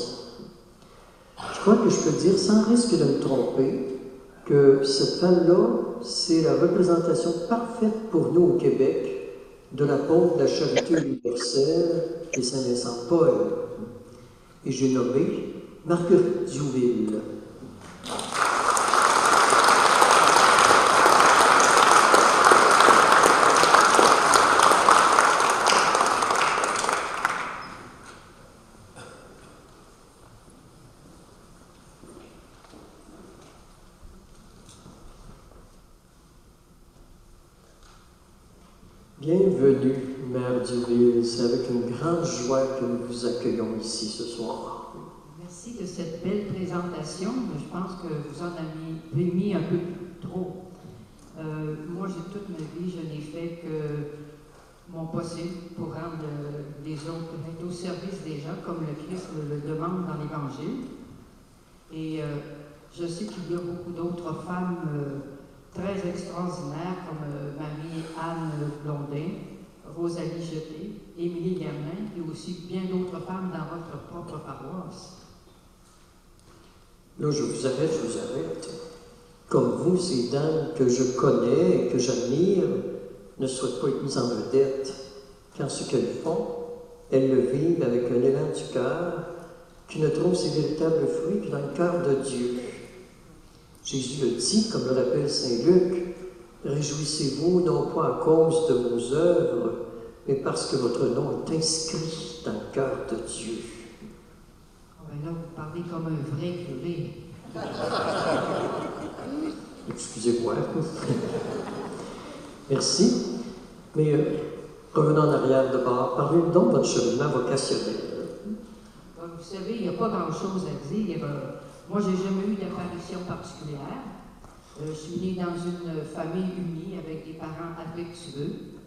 [SPEAKER 1] Je crois que je peux dire, sans risque de me tromper, que cette femme-là, c'est la représentation parfaite pour nous au Québec de l'apôtre de la charité universelle et Saint-Vincent Paul. Et j'ai nommé Marguerite Diouville. Bienvenue, Mère Diouville. C'est avec une grande joie que nous vous accueillons ici ce soir.
[SPEAKER 7] Merci de cette belle présentation. Je pense que vous en avez mis un peu trop. Moi, toute ma vie, je n'ai fait que mon possible pour rendre les autres, être au service des gens, comme le Christ le demande dans l'Évangile. Et je sais qu'il y a beaucoup d'autres femmes très extraordinaires, comme Marie-Anne Blondin, Rosalie Jeté, Émilie Germain, et aussi bien d'autres femmes dans votre propre paroisse.
[SPEAKER 1] Là, je vous arrête. Comme vous, ces dames que je connais et que j'admire ne souhaitent pas être mises en vedette, car ce qu'elles font, elles le vivent avec un élan du cœur qui ne trouve ses véritables fruits que dans le cœur de Dieu. Jésus le dit, comme le rappelle Saint Luc, « Réjouissez-vous non pas à cause de vos œuvres, mais parce que votre nom est inscrit dans le cœur de Dieu. »
[SPEAKER 7] Là, vous parlez comme un vrai curé.
[SPEAKER 1] Excusez-moi. Merci. Mais revenons en arrière d'abord. Parlez-nous donc de votre cheminement vocationnel.
[SPEAKER 7] Vous savez, il n'y a pas grand-chose à dire. Moi, je n'ai jamais eu d'apparition particulière. Je suis née dans une famille unie avec des parents affectueux.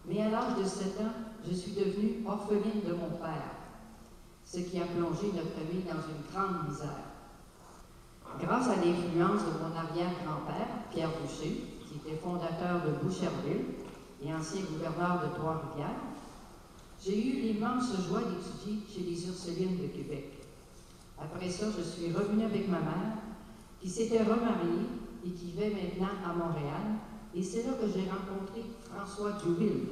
[SPEAKER 7] Mais à l'âge de 7 ans, je suis devenue orpheline de mon père, ce qui a plongé notre famille dans une grande misère. Grâce à l'influence de mon arrière-grand-père, Pierre Boucher, qui était fondateur de Boucherville et ancien gouverneur de Trois-Rivières, j'ai eu l'immense joie d'étudier chez les Ursulines de Québec. Après ça, je suis revenue avec ma mère, qui s'était remariée et qui vivait maintenant à Montréal, et c'est là que j'ai rencontré François Diouville.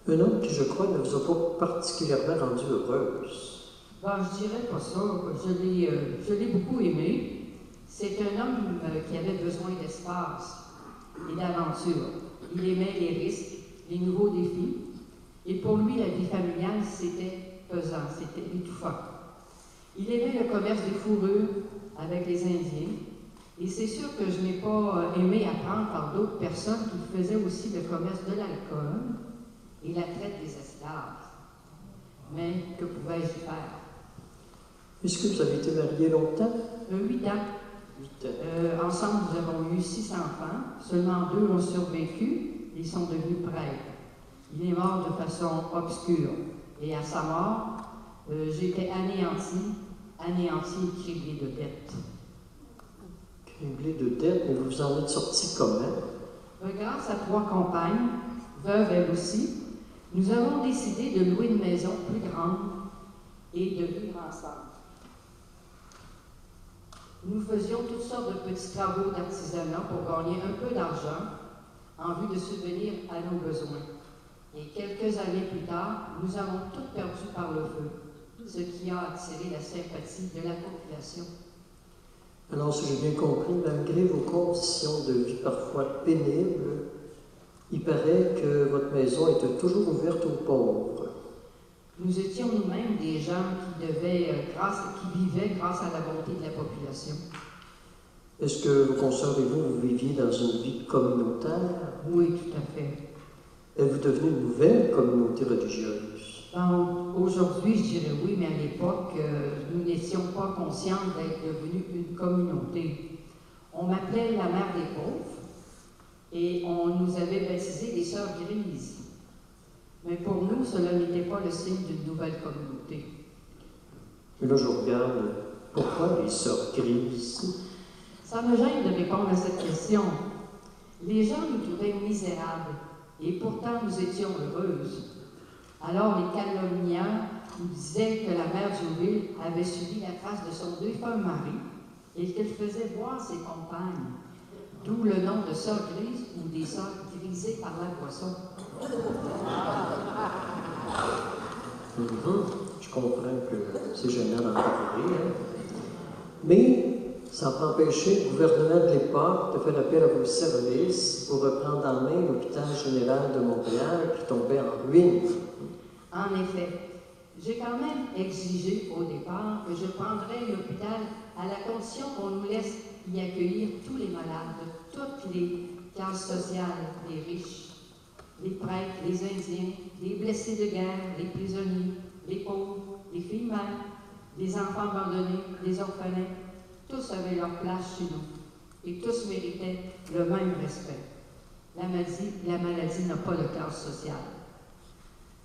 [SPEAKER 1] Un homme qui, je crois, ne vous a pas particulièrement rendue heureuse.
[SPEAKER 7] Je dirais pas ça. Je l'ai beaucoup aimé. C'est un homme qui avait besoin d'espace et d'aventure. Il aimait les risques, les nouveaux défis. Et pour lui, la vie familiale, c'était pesant, c'était étouffant. Il aimait le commerce des fourrures avec les Indiens. Et c'est sûr que je n'ai pas aimé apprendre par d'autres personnes qui faisaient aussi le commerce de l'alcool et la traite des esclaves. Mais que pouvais-je faire?
[SPEAKER 1] Est-ce que vous avez été marié longtemps?
[SPEAKER 7] 8 ans.
[SPEAKER 1] 8 ans.
[SPEAKER 7] Ensemble, nous avons eu 6 enfants. Seulement 2 ont survécu. Ils sont devenus prêtres. Il est mort de façon obscure. Et à sa mort, j'ai été anéanti et criblé de dettes.
[SPEAKER 1] Criblé de dettes, mais vous en êtes sorti comment?
[SPEAKER 7] Grâce à 3 compagnes, veuves elles aussi, nous avons décidé de louer une maison plus grande et de vivre ensemble. Nous faisions toutes sortes de petits travaux d'artisanat pour gagner un peu d'argent en vue de subvenir à nos besoins. Et quelques années plus tard, nous avons tout perdu par le feu, ce qui a attiré la sympathie de la population.
[SPEAKER 1] Alors, si j'ai bien compris, malgré vos conditions de vie parfois pénibles, il paraît que votre maison était toujours ouverte aux pauvres.
[SPEAKER 7] Nous étions nous-mêmes des gens qui vivaient grâce à la bonté de la population.
[SPEAKER 1] Est-ce que vous conservez vous viviez dans une vie communautaire?
[SPEAKER 7] Oui, tout à fait.
[SPEAKER 1] Êtes-vous devenue une nouvelle communauté religieuse?
[SPEAKER 7] Aujourd'hui, je dirais oui, mais à l'époque, nous n'étions pas conscients d'être devenus une communauté. On m'appelait la mère des pauvres et on nous avait baptisé les sœurs grises. Mais pour nous, cela n'était pas le signe d'une nouvelle communauté.
[SPEAKER 1] Et là, je regarde, pourquoi les sœurs grises?
[SPEAKER 7] Ça me gêne de répondre à cette question. Les gens nous trouvaient misérables et pourtant nous étions heureuses. Alors les calomnieurs nous disaient que la mère Jouville avait suivi la trace de son défunt mari et qu'elle faisait boire ses compagnes, d'où le nom de sœurs grises ou des sœurs grisées par la boisson.
[SPEAKER 1] Je comprends que c'est gênant d'en parler, hein? Mais ça n'a pas empêché le gouvernement de l'époque de faire appel à vos services pour reprendre en main l'hôpital général de Montréal qui tombait en ruine.
[SPEAKER 7] En effet, j'ai quand même exigé au départ que je prendrais l'hôpital à la condition qu'on nous laisse y accueillir tous les malades de toutes les classes sociales, les riches, les prêtres, les Indiens, les blessés de guerre, les prisonniers, les pauvres, les filles mères, les enfants abandonnés, les orphelins. Tous avaient leur place chez nous et tous méritaient le même respect. La maladie n'a pas de classe sociale.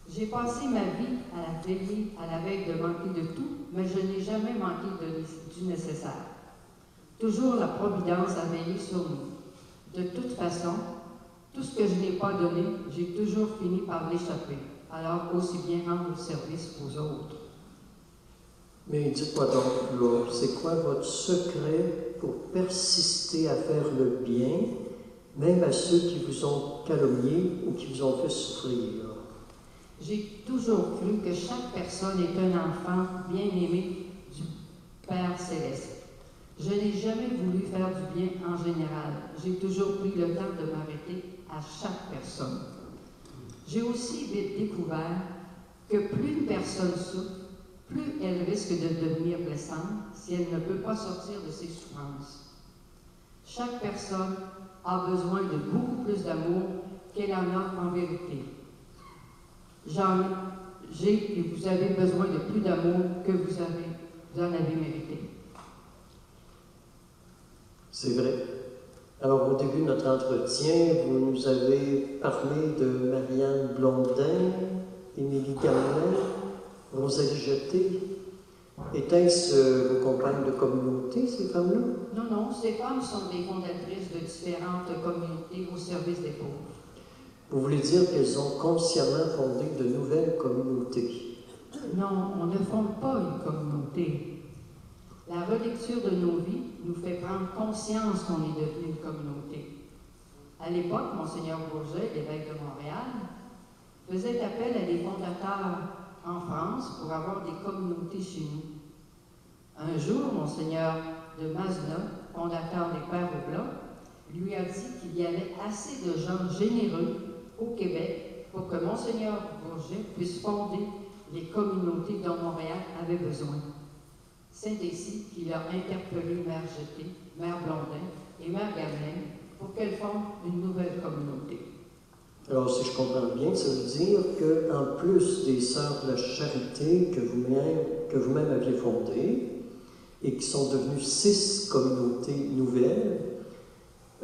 [SPEAKER 7] J'ai passé ma vie à la veiller à la veille de manquer de tout, mais je n'ai jamais manqué du nécessaire. Toujours la Providence a veillé sur nous. De toute façon, tout ce que je n'ai pas donné, j'ai toujours fini par l'échapper. Alors aussi bien rendre service aux autres.
[SPEAKER 1] Mais dites-moi donc, Claude, c'est quoi votre secret pour persister à faire le bien, même à ceux qui vous ont calomnié ou qui vous ont fait souffrir?
[SPEAKER 7] J'ai toujours cru que chaque personne est un enfant bien-aimé du Père Céleste. Je n'ai jamais voulu faire du bien en général. J'ai toujours pris le temps de m'arrêter à chaque personne. J'ai aussi vite découvert que plus une personne souffre, plus elle risque de devenir blessante si elle ne peut pas sortir de ses souffrances. Chaque personne a besoin de beaucoup plus d'amour qu'elle en a en vérité. J'ai et vous avez besoin de plus d'amour que vous en avez mérité.
[SPEAKER 1] C'est vrai. Alors, au début de notre entretien, vous nous avez parlé de Marianne Blondin, Émilie Gamelin, Rosalie Jeté. Étaient-ce vos compagnes de communauté, ces femmes-là?
[SPEAKER 7] Non, ces femmes sont des fondatrices de différentes communautés au service des pauvres.
[SPEAKER 1] Vous voulez dire qu'elles ont consciemment fondé de nouvelles communautés?
[SPEAKER 7] Non, on ne fonde pas une communauté. La relecture de nos vies nous fait prendre conscience qu'on est devenu une communauté. À l'époque, Monseigneur Bourget, l'évêque de Montréal, faisait appel à des fondateurs en France pour avoir des communautés chez nous. Un jour, Monseigneur de Masna, fondateur des Pères Oblats, lui a dit qu'il y avait assez de gens généreux au Québec pour que Monseigneur Bourget puisse fonder les communautés dont Montréal avait besoin. C'est ainsi qu'il a interpellé Mère Jeté, Mère Blondin et Mère Gamelin pour qu'elles fondent une nouvelle communauté.
[SPEAKER 1] Alors, si je comprends bien, ça veut dire qu'en plus des Sœurs de la Charité que vous-même aviez fondées, et qui sont devenues 6 communautés nouvelles,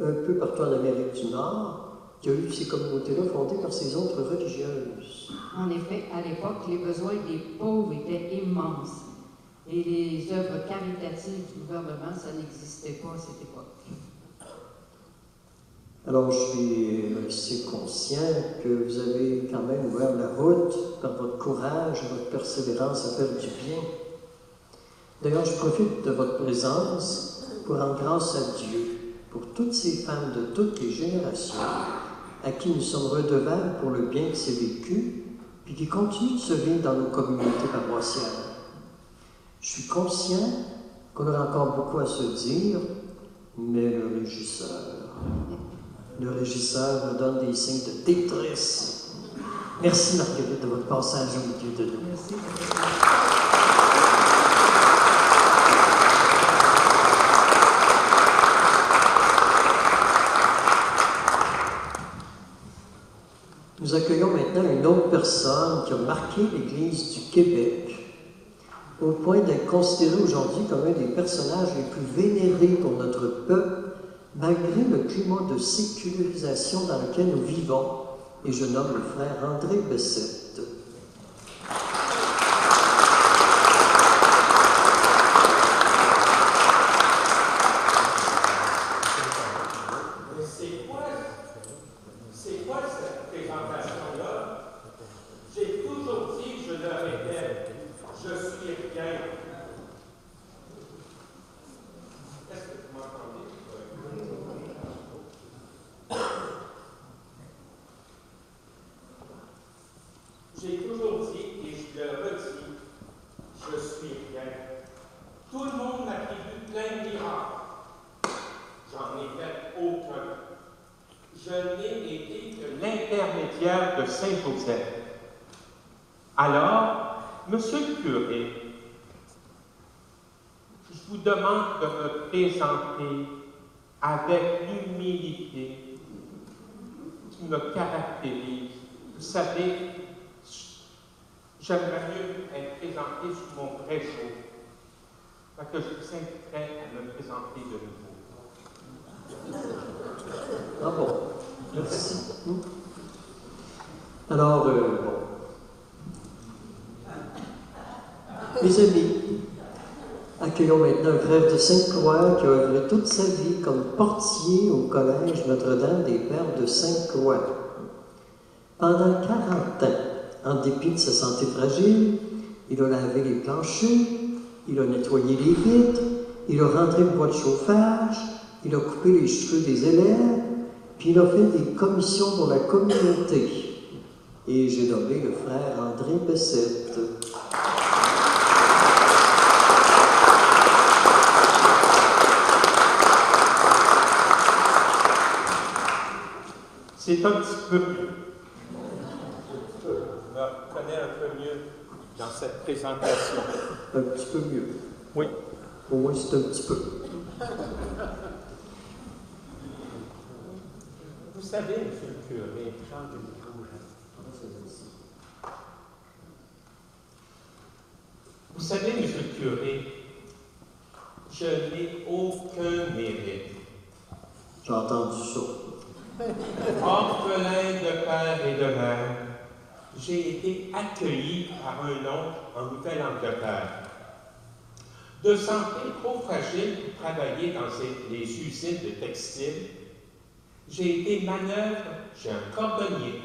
[SPEAKER 1] un peu partout en Amérique du Nord, il y a eu ces communautés-là fondées par ces autres religieuses.
[SPEAKER 7] En effet, à l'époque, les besoins des pauvres étaient immenses. Et les œuvres caritatives du gouvernement, ça n'existait pas à cette époque.
[SPEAKER 1] Alors, je suis assez conscient que vous avez quand même ouvert la route par votre courage et votre persévérance à faire du bien. D'ailleurs, je profite de votre présence pour rendre grâce à Dieu pour toutes ces femmes de toutes les générations à qui nous sommes redevables pour le bien qui s'est vécu puis qui continuent de se vivre dans nos communautés paroissiales. Je suis conscient qu'on aura encore beaucoup à se dire, mais le régisseur me donne des signes de détresse. Merci Marguerite de votre passage au milieu de nous.
[SPEAKER 7] Merci.
[SPEAKER 1] Nous accueillons maintenant une autre personne qui a marqué l'Église du Québec au point d'être considéré aujourd'hui comme un des personnages les plus vénérés pour notre peuple, malgré le climat de sécularisation dans lequel nous vivons, et je nomme le frère André Bessette.
[SPEAKER 8] C'est quoi cette présentation-là? J'ai toujours J'ai toujours dit, et je le redis, je suis rien. Tout le monde m'a prévu plein de miracles. J'en ai fait aucun. Je n'ai été que l'intermédiaire de Saint-Joseph. Alors, monsieur le curé, je vous demande de me présenter avec l'humilité qui me caractérise. Vous savez, j'aimerais mieux être présenté sous mon vrai jour. Fait que je vous inviterai à me présenter de nouveau.
[SPEAKER 1] Ah bon, merci. Alors, bon. Mes amis, accueillons maintenant un frère de Sainte-Croix qui a œuvré toute sa vie comme portier au Collège Notre-Dame des Pères de Sainte-Croix. Pendant 40 ans, en dépit de sa santé fragile, il a lavé les planchers, il a nettoyé les vitres, il a rentré le bois de chauffage, il a coupé les cheveux des élèves, puis il a fait des commissions pour la communauté. Et j'ai nommé le frère André Bessette.
[SPEAKER 8] C'est un petit peu mieux. Je me connais un peu mieux dans cette présentation.
[SPEAKER 1] Un petit peu mieux.
[SPEAKER 8] Oui.
[SPEAKER 1] Au moins, c'est un petit peu.
[SPEAKER 8] Vous savez, monsieur le curé, vous savez, monsieur le curé, je n'ai aucun mérite.
[SPEAKER 1] J'ai entendu ça.
[SPEAKER 8] Orphelin de père et de mère, j'ai été accueilli par un oncle en Nouvelle-Angleterre. De santé trop fragile pour travailler dans les usines de textile, j'ai été manœuvre chez un cordonnier,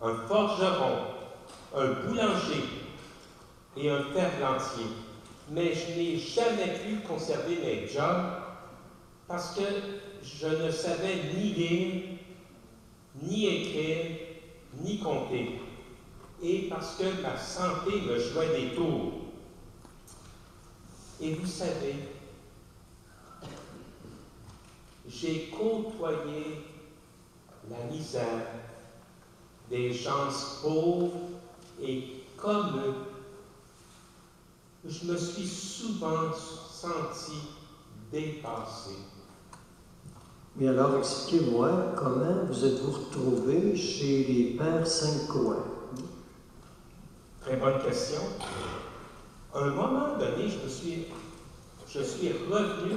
[SPEAKER 8] un forgeron, un boulanger et un ferblantier. Mais je n'ai jamais pu conserver mes jobs parce que je ne savais ni lire, ni écrire, ni compter. Et parce que ma santé me jouait des tours. Et vous savez, j'ai côtoyé la misère des gens pauvres et comme eux. Je me suis souvent senti dépassé.
[SPEAKER 1] Mais alors, expliquez-moi comment vous êtes-vous retrouvé chez les Pères Sainte-Croix?
[SPEAKER 8] Très bonne question. À un moment donné, je suis revenu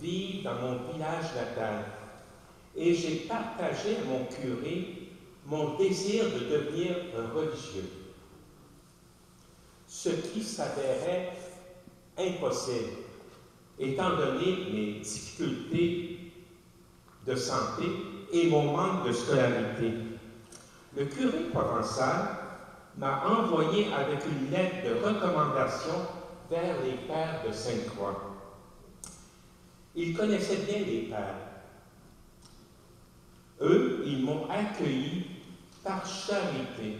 [SPEAKER 8] vivre dans mon village natal et j'ai partagé à mon curé mon désir de devenir un religieux. Ce qui s'avérait impossible, étant donné mes difficultés de santé et mon manque de scolarité. Le curé provençal m'a envoyé avec une lettre de recommandation vers les Pères de Sainte-Croix. Il connaissait bien les Pères. Eux, ils m'ont accueilli par charité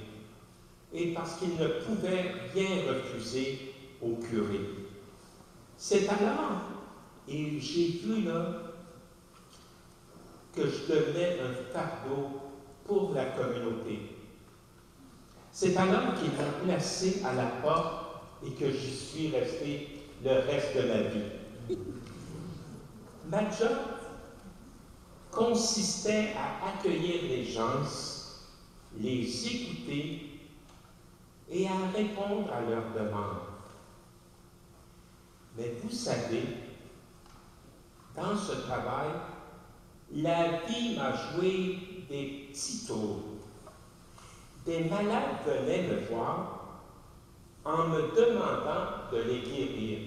[SPEAKER 8] et parce qu'ils ne pouvaient rien refuser au curé. C'est alors, et j'ai vu là, que je devenais un fardeau pour la communauté. C'est alors qu'ils m'ont placé à la porte et que j'y suis resté le reste de ma vie. Ma job consistait à accueillir les gens, les écouter et à répondre à leurs demandes. Mais vous savez, dans ce travail, la vie m'a joué des petits tours. Des malades venaient me voir en me demandant de les guérir.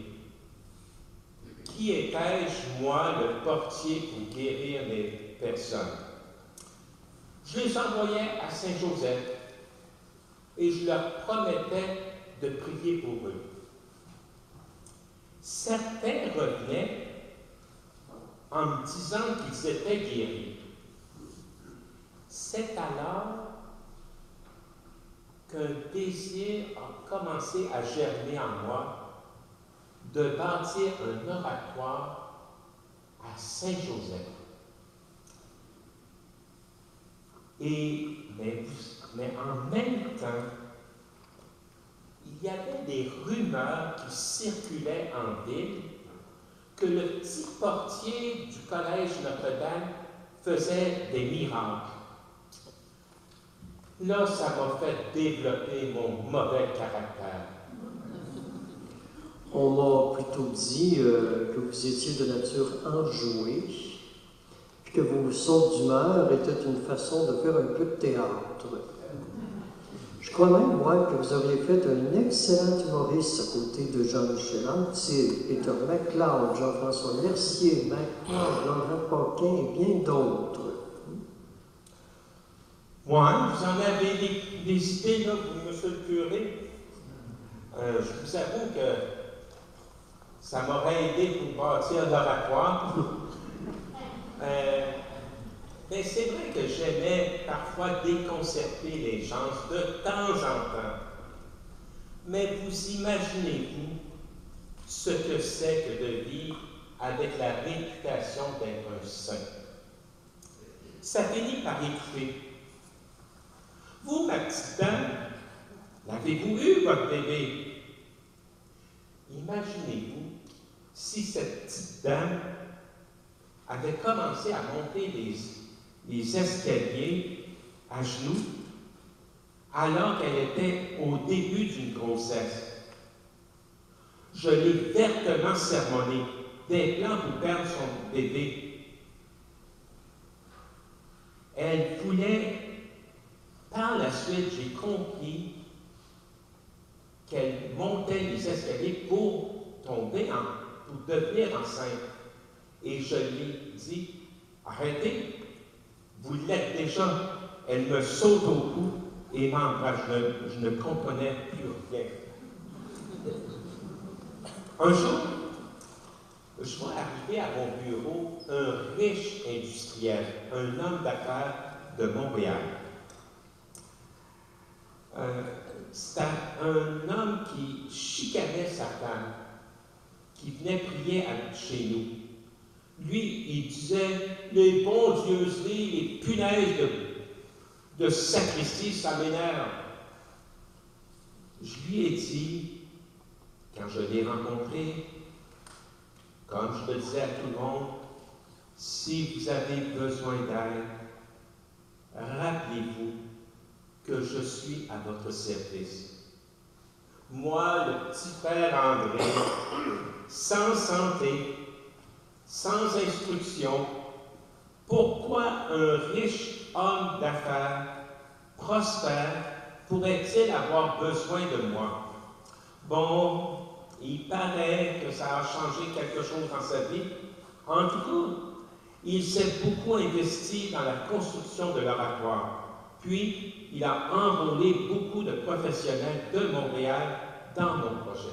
[SPEAKER 8] Qui étais-je, moi, le portier, pour guérir les personnes? Je les envoyais à Saint-Joseph et je leur promettais de prier pour eux. Certains revenaient en me disant qu'ils étaient guéris. C'est alors qu'un désir a commencé à germer en moi de bâtir un oratoire à Saint-Joseph. Mais en même temps, il y avait des rumeurs qui circulaient en ville que le petit portier du collège Notre-Dame faisait des miracles. Là, ça m'a fait développer mon mauvais caractère.
[SPEAKER 1] On m'a plutôt dit que vous étiez de nature enjouée, puis que vos sautes d'humeur étaient une façon de faire un peu de théâtre. Je crois même, moi, que vous auriez fait un excellent humoriste à côté de Jean-Michel Anctil, Peter MacLeod, Jean-François Mercier, MacLeod, Laurent Paquin et bien d'autres.
[SPEAKER 8] Moi, vous en avez des idées, là, monsieur le curé? Je vous avoue que ça m'aurait aidé pour bâtir l'oratoire. Mais c'est vrai que j'aimais parfois déconcerter les gens de temps en temps. Mais vous imaginez-vous ce que c'est que de vivre avec la réputation d'être un saint? Ça finit par étouffer. Vous, ma petite dame, l'avez-vous eu, votre bébé? Imaginez-vous si cette petite dame avait commencé à monter les escaliers à genoux alors qu'elle était au début d'une grossesse. Je l'ai vertement sermonné, des plans pour perdre son bébé. Elle voulait, par la suite, j'ai compris qu'elle montait les escaliers pour tomber, pour devenir enceinte. Et je lui ai dit, arrêtez, vous l'êtes déjà. Elle me saute au cou et m'embrasse. Je ne comprenais plus rien. Un jour, je vois arriver à mon bureau un riche industriel, un homme d'affaires de Montréal. C'était un homme qui chicanait sa femme, qui venait prier chez nous. Lui, il disait, les bons dieux, les punaises de sacristie, ça m'énerve. Je lui ai dit, quand je l'ai rencontré, comme je le disais à tout le monde, si vous avez besoin d'aide, rappelez-vous que je suis à votre service. Moi, le petit père André, sans santé, sans instruction, pourquoi un riche homme d'affaires, prospère, pourrait-il avoir besoin de moi? Bon, il paraît que ça a changé quelque chose dans sa vie. En tout cas, il s'est beaucoup investi dans la construction de l'oratoire. Puis, il a enrôlé beaucoup de professionnels de Montréal dans mon projet.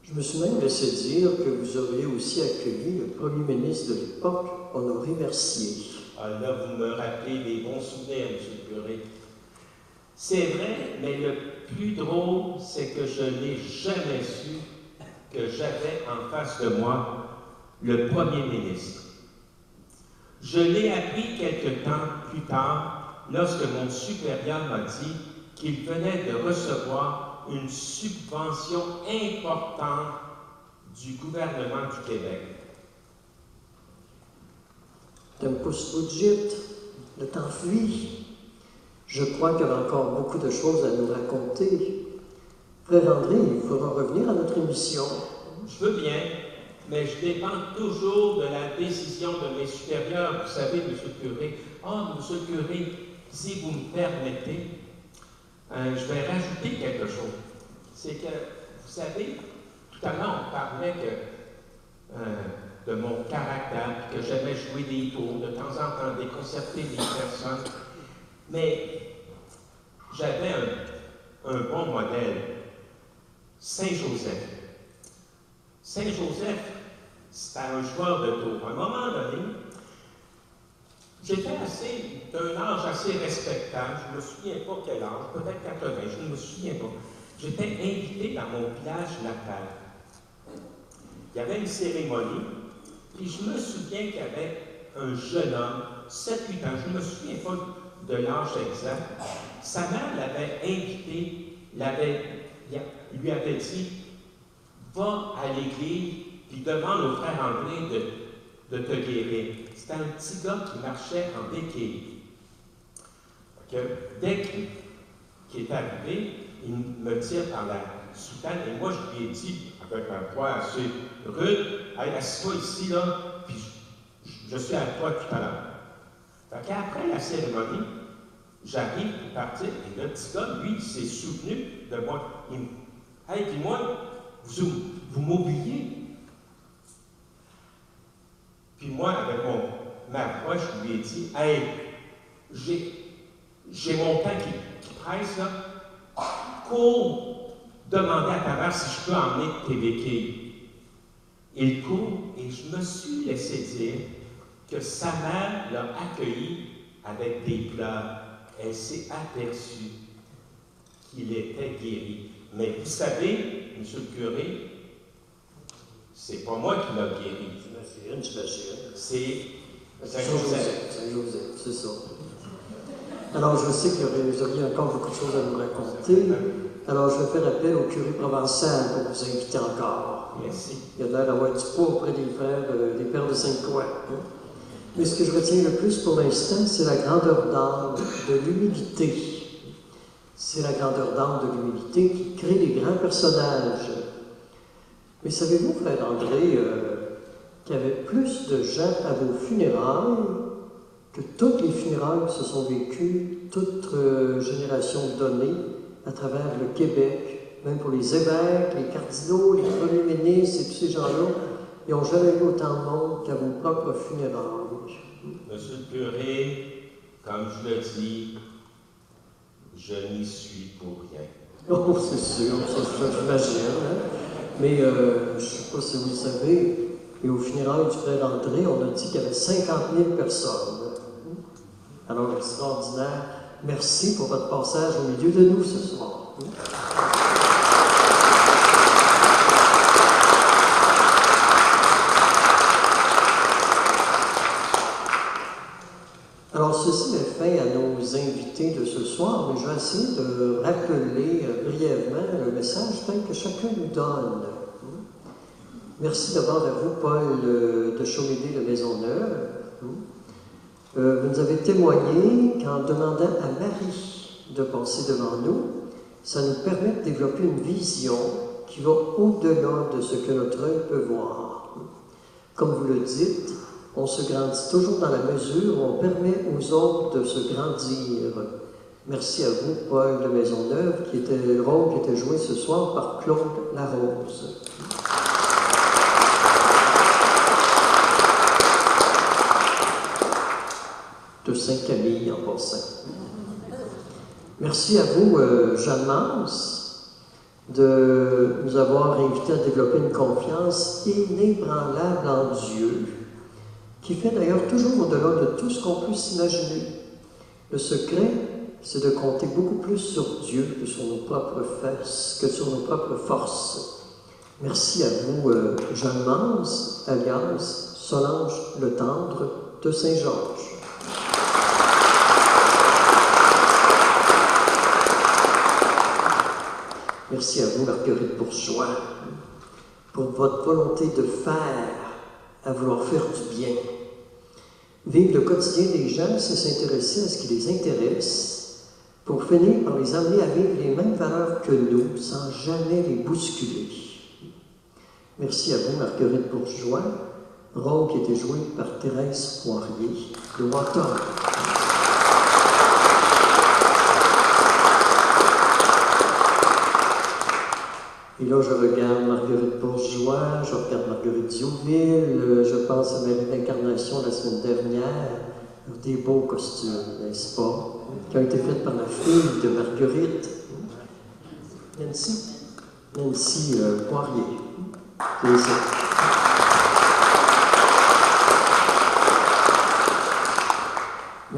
[SPEAKER 1] Je me suis même laissé dire que vous auriez aussi accueilli le premier ministre de l'époque, Honoré Mercier.
[SPEAKER 8] Ah, là, vous me rappelez des bons souvenirs, M. le curé. C'est vrai, mais le plus drôle, c'est que je n'ai jamais su que j'avais en face de moi le premier ministre. Je l'ai appris quelque temps plus tard, lorsque mon supérieur m'a dit qu'il venait de recevoir une subvention importante du gouvernement du Québec.
[SPEAKER 1] Tempus fugit, le temps fuit. Je crois qu'il y a encore beaucoup de choses à nous raconter. Frère André, il faudra revenir à notre émission.
[SPEAKER 8] Je veux bien, mais je dépends toujours de la décision de mes supérieurs. Vous savez, M. le curé. Ah, M. le curé, si vous me permettez, je vais rajouter quelque chose. C'est que, vous savez, tout à l'heure, on parlait de mon caractère, que j'aimais jouer des tours, de temps en temps déconcerter les personnes. Mais j'avais un bon modèle, Saint-Joseph. Saint-Joseph, c'était un joueur de tours. À un moment donné, j'étais d'un âge assez respectable, je ne me souviens pas quel âge, peut-être 80, je ne me souviens pas. J'étais invité dans mon village natal. Il y avait une cérémonie, puis je me souviens qu'il y avait un jeune homme, 7-8 ans, je ne me souviens pas de l'âge exact. Sa mère l'avait invité, lui avait dit, va à l'église, puis demande au frère André de te guérir. C'était un petit gars qui marchait en béquille. Dès qu'il est arrivé, il me tire par la soutane, et moi je lui ai dit, avec un voix assez rude, hey, assis-toi ici, là, puis je suis à toi tout à l'heure. Après la cérémonie, j'arrive pour partir, et le petit gars, lui, s'est souvenu de moi. Il me dit, hey, dis-moi, vous m'oubliez? Puis moi, avec ma voix, je lui ai dit, hey, j'ai mon temps qui presse, là. Cours, demander à ta mère si je peux emmener tes béquilles. Il court, et je me suis laissé dire que sa mère l'a accueilli avec des pleurs. Elle s'est aperçue qu'il était guéri. Mais vous savez, monsieur le curé, c'est pas moi qui l'a guéri. C'est Saint-Joseph.
[SPEAKER 1] Saint-Joseph, c'est ça. Alors, je sais que vous auriez encore beaucoup de choses à nous raconter. Alors, je vais faire appel au curé provençal pour vous inviter encore.
[SPEAKER 8] Merci.
[SPEAKER 1] Il a l'air d'avoir du poids auprès des frères, des pères de Sainte-Croix. Mais ce que je retiens le plus pour l'instant, c'est la grandeur d'âme de l'humilité. C'est la grandeur d'âme de l'humilité qui crée des grands personnages. Mais savez-vous, frère André, qu'il y avait plus de gens à vos funérailles que toutes les funérailles se sont vécues, toute génération donnée à travers le Québec, même pour les évêques, les cardinaux, les premiers ministres et tous ces gens-là, ils n'ont jamais eu autant de monde qu'à vos propres funérailles.
[SPEAKER 8] Monsieur le curé, comme je le dis, je n'y suis pour rien.
[SPEAKER 1] Oh, c'est sûr, ça j'imagine. Hein? Mais je ne sais pas si vous le savez, et au funérailles du frère André, on a dit qu'il y avait 50 000 personnes. Alors, extraordinaire. Merci pour votre passage au milieu de nous ce soir. Alors, ceci met fin à nos invités de ce soir, mais je vais essayer de rappeler brièvement le message tel que chacun nous donne. Merci d'abord à vous, Paul de Chaumédé de Maisonneuve. Vous nous avez témoigné qu'en demandant à Marie de passer devant nous, ça nous permet de développer une vision qui va au-delà de ce que notre œil peut voir. Comme vous le dites, on se grandit toujours dans la mesure où on permet aux autres de se grandir. Merci à vous, Paul de Maisonneuve, qui était le rôle qui était joué ce soir par Claude Larose. De Saint-Camille en passant. Merci à vous, Jeanne Mance, de nous avoir invités à développer une confiance inébranlable en Dieu, qui fait d'ailleurs toujours au-delà de tout ce qu'on peut s'imaginer. Le secret, c'est de compter beaucoup plus sur Dieu que sur nos propres forces, Merci à vous, Jeanne Mance, alias Solange Le Tendre de Saint-Georges. Merci à vous, Marguerite Bourgeois, pour votre volonté de faire, à vouloir faire du bien. Vivre le quotidien des gens, c'est s'intéresser à ce qui les intéresse, pour finir par les amener à vivre les mêmes valeurs que nous, sans jamais les bousculer. Merci à vous, Marguerite Bourgeois, rôle qui était joué par Thérèse Poirier de Water. Et là, je regarde Marguerite Bourgeois, je regarde Marguerite Diouville, je pense à Marie d'Incarnation la semaine dernière. Des beaux costumes, n'est-ce pas? Qui ont été faits par la fille de Marguerite, Nancy Poirier. C'est ça.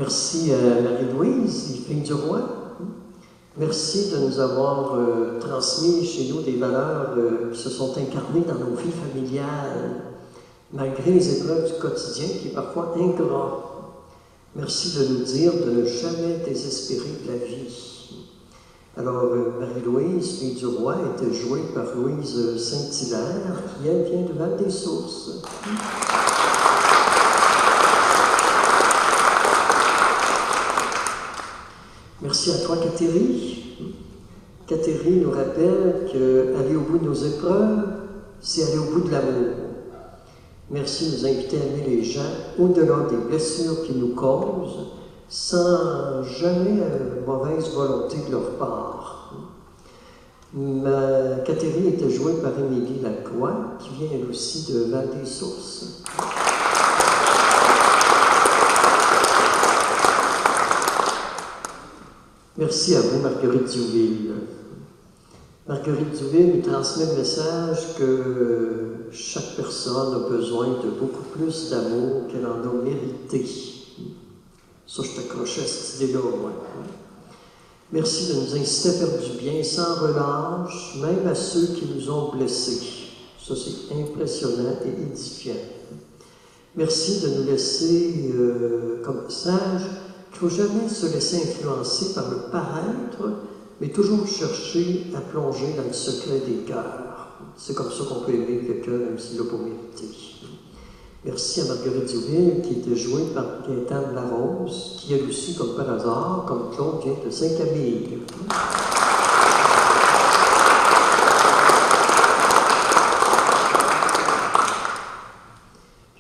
[SPEAKER 1] Merci à Marie-Louise, fille du roi. Merci de nous avoir transmis chez nous des valeurs qui se sont incarnées dans nos vies familiales, malgré les épreuves du quotidien qui est parfois ingrat. Merci de nous dire de ne jamais désespérer de la vie. Alors, Marie-Louise, fille du roi, était jouée par Louise Saint-Hilaire, qui, elle, vient de Val-des-Sources. Merci à toi, Catherine. Catherine nous rappelle qu'aller au bout de nos épreuves, c'est aller au bout de l'amour. Merci de nous inviter à aimer les gens au-delà des blessures qu'ils nous causent, sans jamais mauvaise volonté de leur part. Catherine était jouée par Émilie Lacroix, qui vient elle aussi de Val-des-Sources. Merci à vous, Marguerite Diouville. Marguerite Diouville nous transmet le message que chaque personne a besoin de beaucoup plus d'amour qu'elle en a mérité. Ça, je t'accrochais à cette idée-là, moi. Merci de nous inciter à faire du bien sans relâche, même à ceux qui nous ont blessés. Ça, c'est impressionnant et édifiant. Merci de nous laisser comme message qu'il ne faut jamais se laisser influencer par le paraître, mais toujours chercher à plonger dans le secret des cœurs. C'est comme ça qu'on peut aimer quelqu'un, même s'il l'a pas mérité. Merci à Marguerite Diouville, qui était jouée par Gaëtane Larose, qui elle aussi, comme par hasard, comme Claude, vient de Saint-Camille.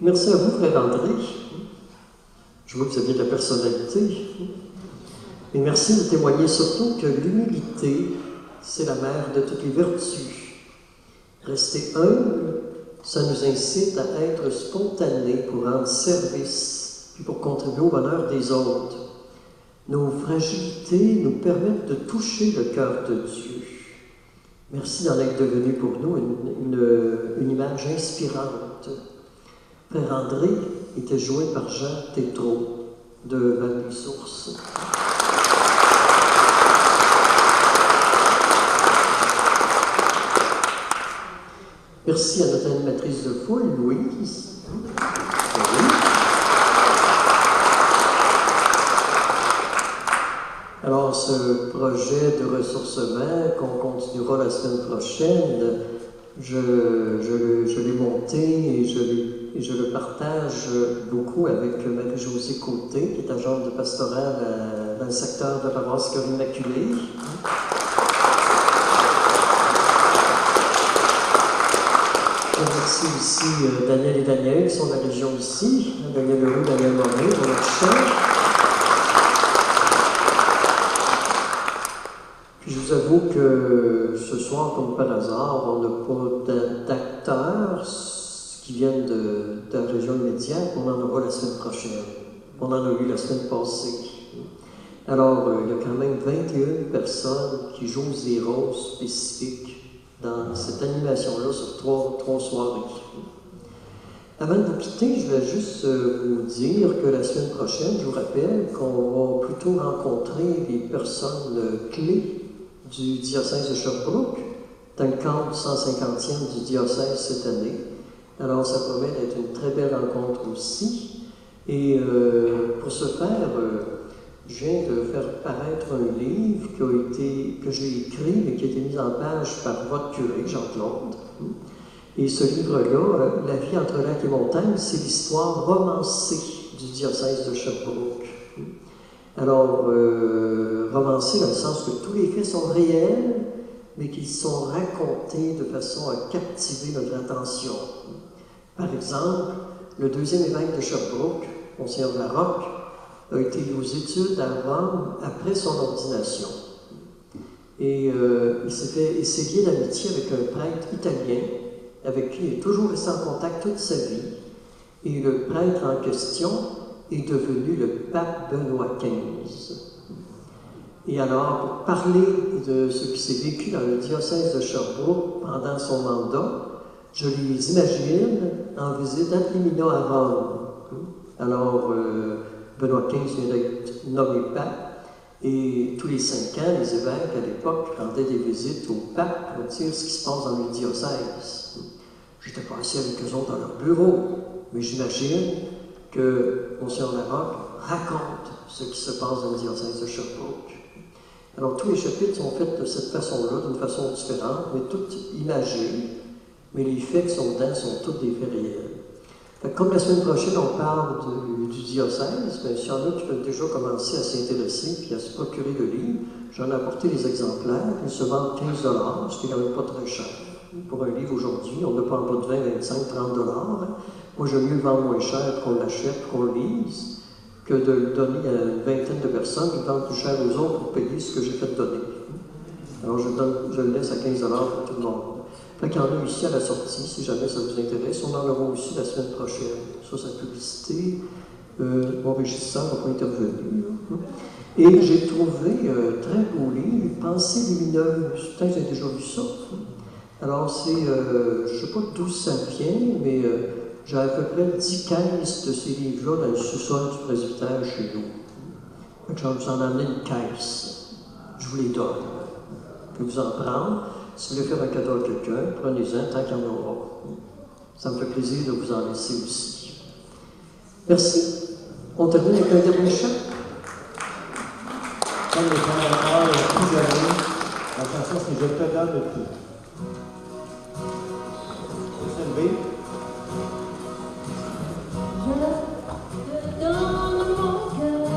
[SPEAKER 1] Merci à vous, frère André. Je vois que vous aviez de la personnalité. Et merci de témoigner surtout que l'humilité, c'est la mère de toutes les vertus. Rester humble, ça nous incite à être spontanés pour rendre service, puis pour contribuer au bonheur des autres. Nos fragilités nous permettent de toucher le cœur de Dieu. Merci d'en être devenu pour nous une image inspirante. Frère André était joué par Jean Tétrault de Val-des-Sources. Merci à notre animatrice de foule, Louise. Alors, ce projet de ressourcement qu'on continuera la semaine prochaine, je l'ai monté et je le partage beaucoup avec Marie-Josée Côté, qui est agente de pastorale dans le secteur de la paroisse Cœur Immaculé. Merci aussi Daniel et Daniel, qui sont de la région ici, Daniel Leroux, Daniel Morin, pour notre chef. Puis je vous avoue que ce soir, comme par hasard, on n'a pas d'acteurs qui viennent de la région immédiate, on en aura la semaine prochaine. On en a eu la semaine passée. Alors, il y a quand même 21 personnes qui jouent des rôles spécifiques dans cette animation-là sur trois soirées. Avant de vous quitter, je vais juste vous dire que la semaine prochaine, je vous rappelle qu'on va plutôt rencontrer les personnes clés du diocèse de Sherbrooke dans le cadre du 150e du diocèse cette année. Alors, ça promet d'être une très belle rencontre aussi. Et pour ce faire, je viens de faire paraître un livre que j'ai écrit et qui a été mis en page par votre curé, Jean-Claude. Et ce livre-là, La vie entre lac et montagne, c'est l'histoire romancée du diocèse de Sherbrooke. Alors, romancée dans le sens que tous les faits sont réels, mais qu'ils sont racontés de façon à captiver notre attention. Par exemple, le deuxième évêque de Sherbrooke, Monseigneur Larocque, a été aux études à Rome après son ordination. Et il s'est lié d'amitié avec un prêtre italien, avec qui il est toujours resté en contact toute sa vie. Et le prêtre en question est devenu le pape Benoît XV. Et alors, pour parler de ce qui s'est vécu dans le diocèse de Sherbrooke pendant son mandat, je les imagine en visite ad limina à Rome. Alors, Benoît XV vient d'être nommé pape, et tous les 5 ans, les évêques à l'époque rendaient des visites au pape pour dire ce qui se passe dans le diocèse. J'étais pas assis avec eux autres dans leur bureau, mais j'imagine que Monseigneur Larocque raconte ce qui se passe dans le diocèse de Sherbrooke. Alors tous les chapitres sont faits de cette façon-là, d'une façon différente, mais toutes imagées, mais les faits qui sont dedans sont tous des faits réels. Fait que comme la semaine prochaine, on parle du diocèse, bien, s'il y en a qui peuvent déjà commencer à s'intéresser puis à se procurer le livre, j'en ai apporté les exemplaires. Ils se vendent 15 $, ce qui n'est quand même pas très cher. Pour un livre aujourd'hui, on n'a pas en bas de 20, 25, 30 $. Moi, j'aime mieux le vendre moins cher qu'on l'achète, qu'on le lise, que de le donner à une vingtaine de personnes qui vendent plus cher aux autres pour payer ce que j'ai fait donner. Alors, je le laisse à 15 $ pour tout le monde. Fait qu'il y en a ici à la sortie, si jamais ça vous intéresse. On en aura aussi la semaine prochaine. Ça, c'est la publicité. Mon régisseur n'a pas intervenu. Là. Et j'ai trouvé un très beau livre, Pensée lumineuse. Peut-être que vous avez déjà vu ça. Alors, c'est, je ne sais pas d'où ça vient, mais j'ai à peu près 10 caisses de ces livres-là dans le sous-sol du presbytère chez nous. Fait que je vais vous en amener une caisse. Je vous les donne. Vous pouvez vous en prendre. Si vous voulez faire un cadeau à quelqu'un, prenez-en tant qu'il y en aura. Ça me fait plaisir de vous en laisser aussi. Merci. On termine avec un dernier chant.
[SPEAKER 9] Comme le commentaire plus dernier, la chanson c'est Je te donne tout. C'est levé.
[SPEAKER 6] Je te donne mon cœur,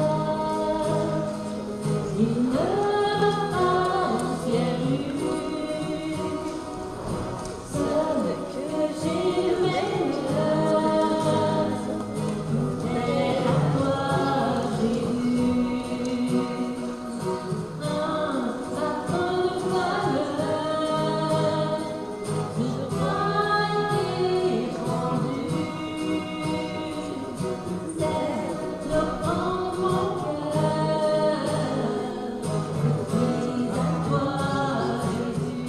[SPEAKER 6] il ne m'appartient plus. Seul que j'ai meilleur, c'est à toi Jésus. Ça prend de valeur, je crois y rendu. C'est le fond de mon cœur, c'est à toi Jésus.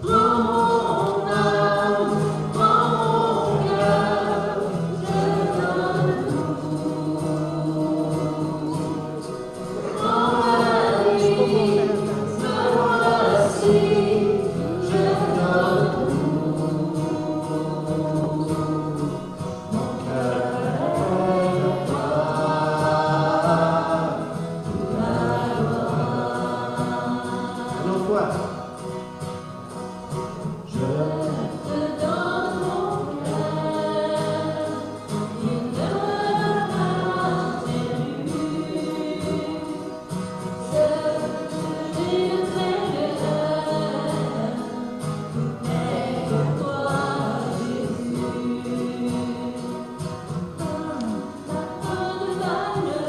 [SPEAKER 6] Prends mon âme, prends mon cœur, je donne tout. Prends ma vie, me voici, je donne tout. Mon cœur est
[SPEAKER 9] Une autre fois.
[SPEAKER 6] Je te donne mon cœur, il ne m'appartient plus. Seul que j'ai le meilleur, est pour toi Jésus. Ça prend de valeur,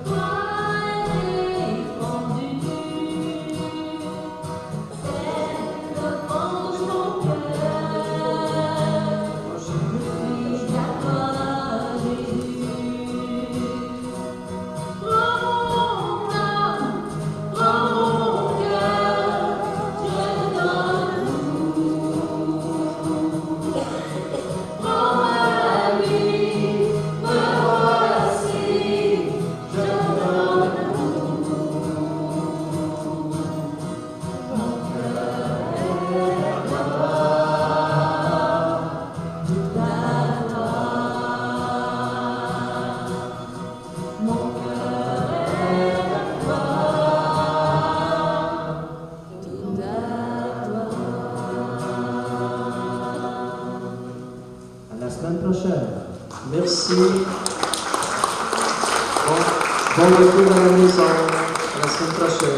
[SPEAKER 6] toi répandu. C'est le fond de mon cœur, je suis à toi Jésus. Prends mon âme, prends mon cœur, je donne tout. Prends ma vie, me voici, je donne tout. Mon cœur est à toi, tout à toi. Mon cœur est à toi, tout à toi.
[SPEAKER 9] À la semaine prochaine.
[SPEAKER 1] Merci. Bon retour à la maison. À la semaine prochaine.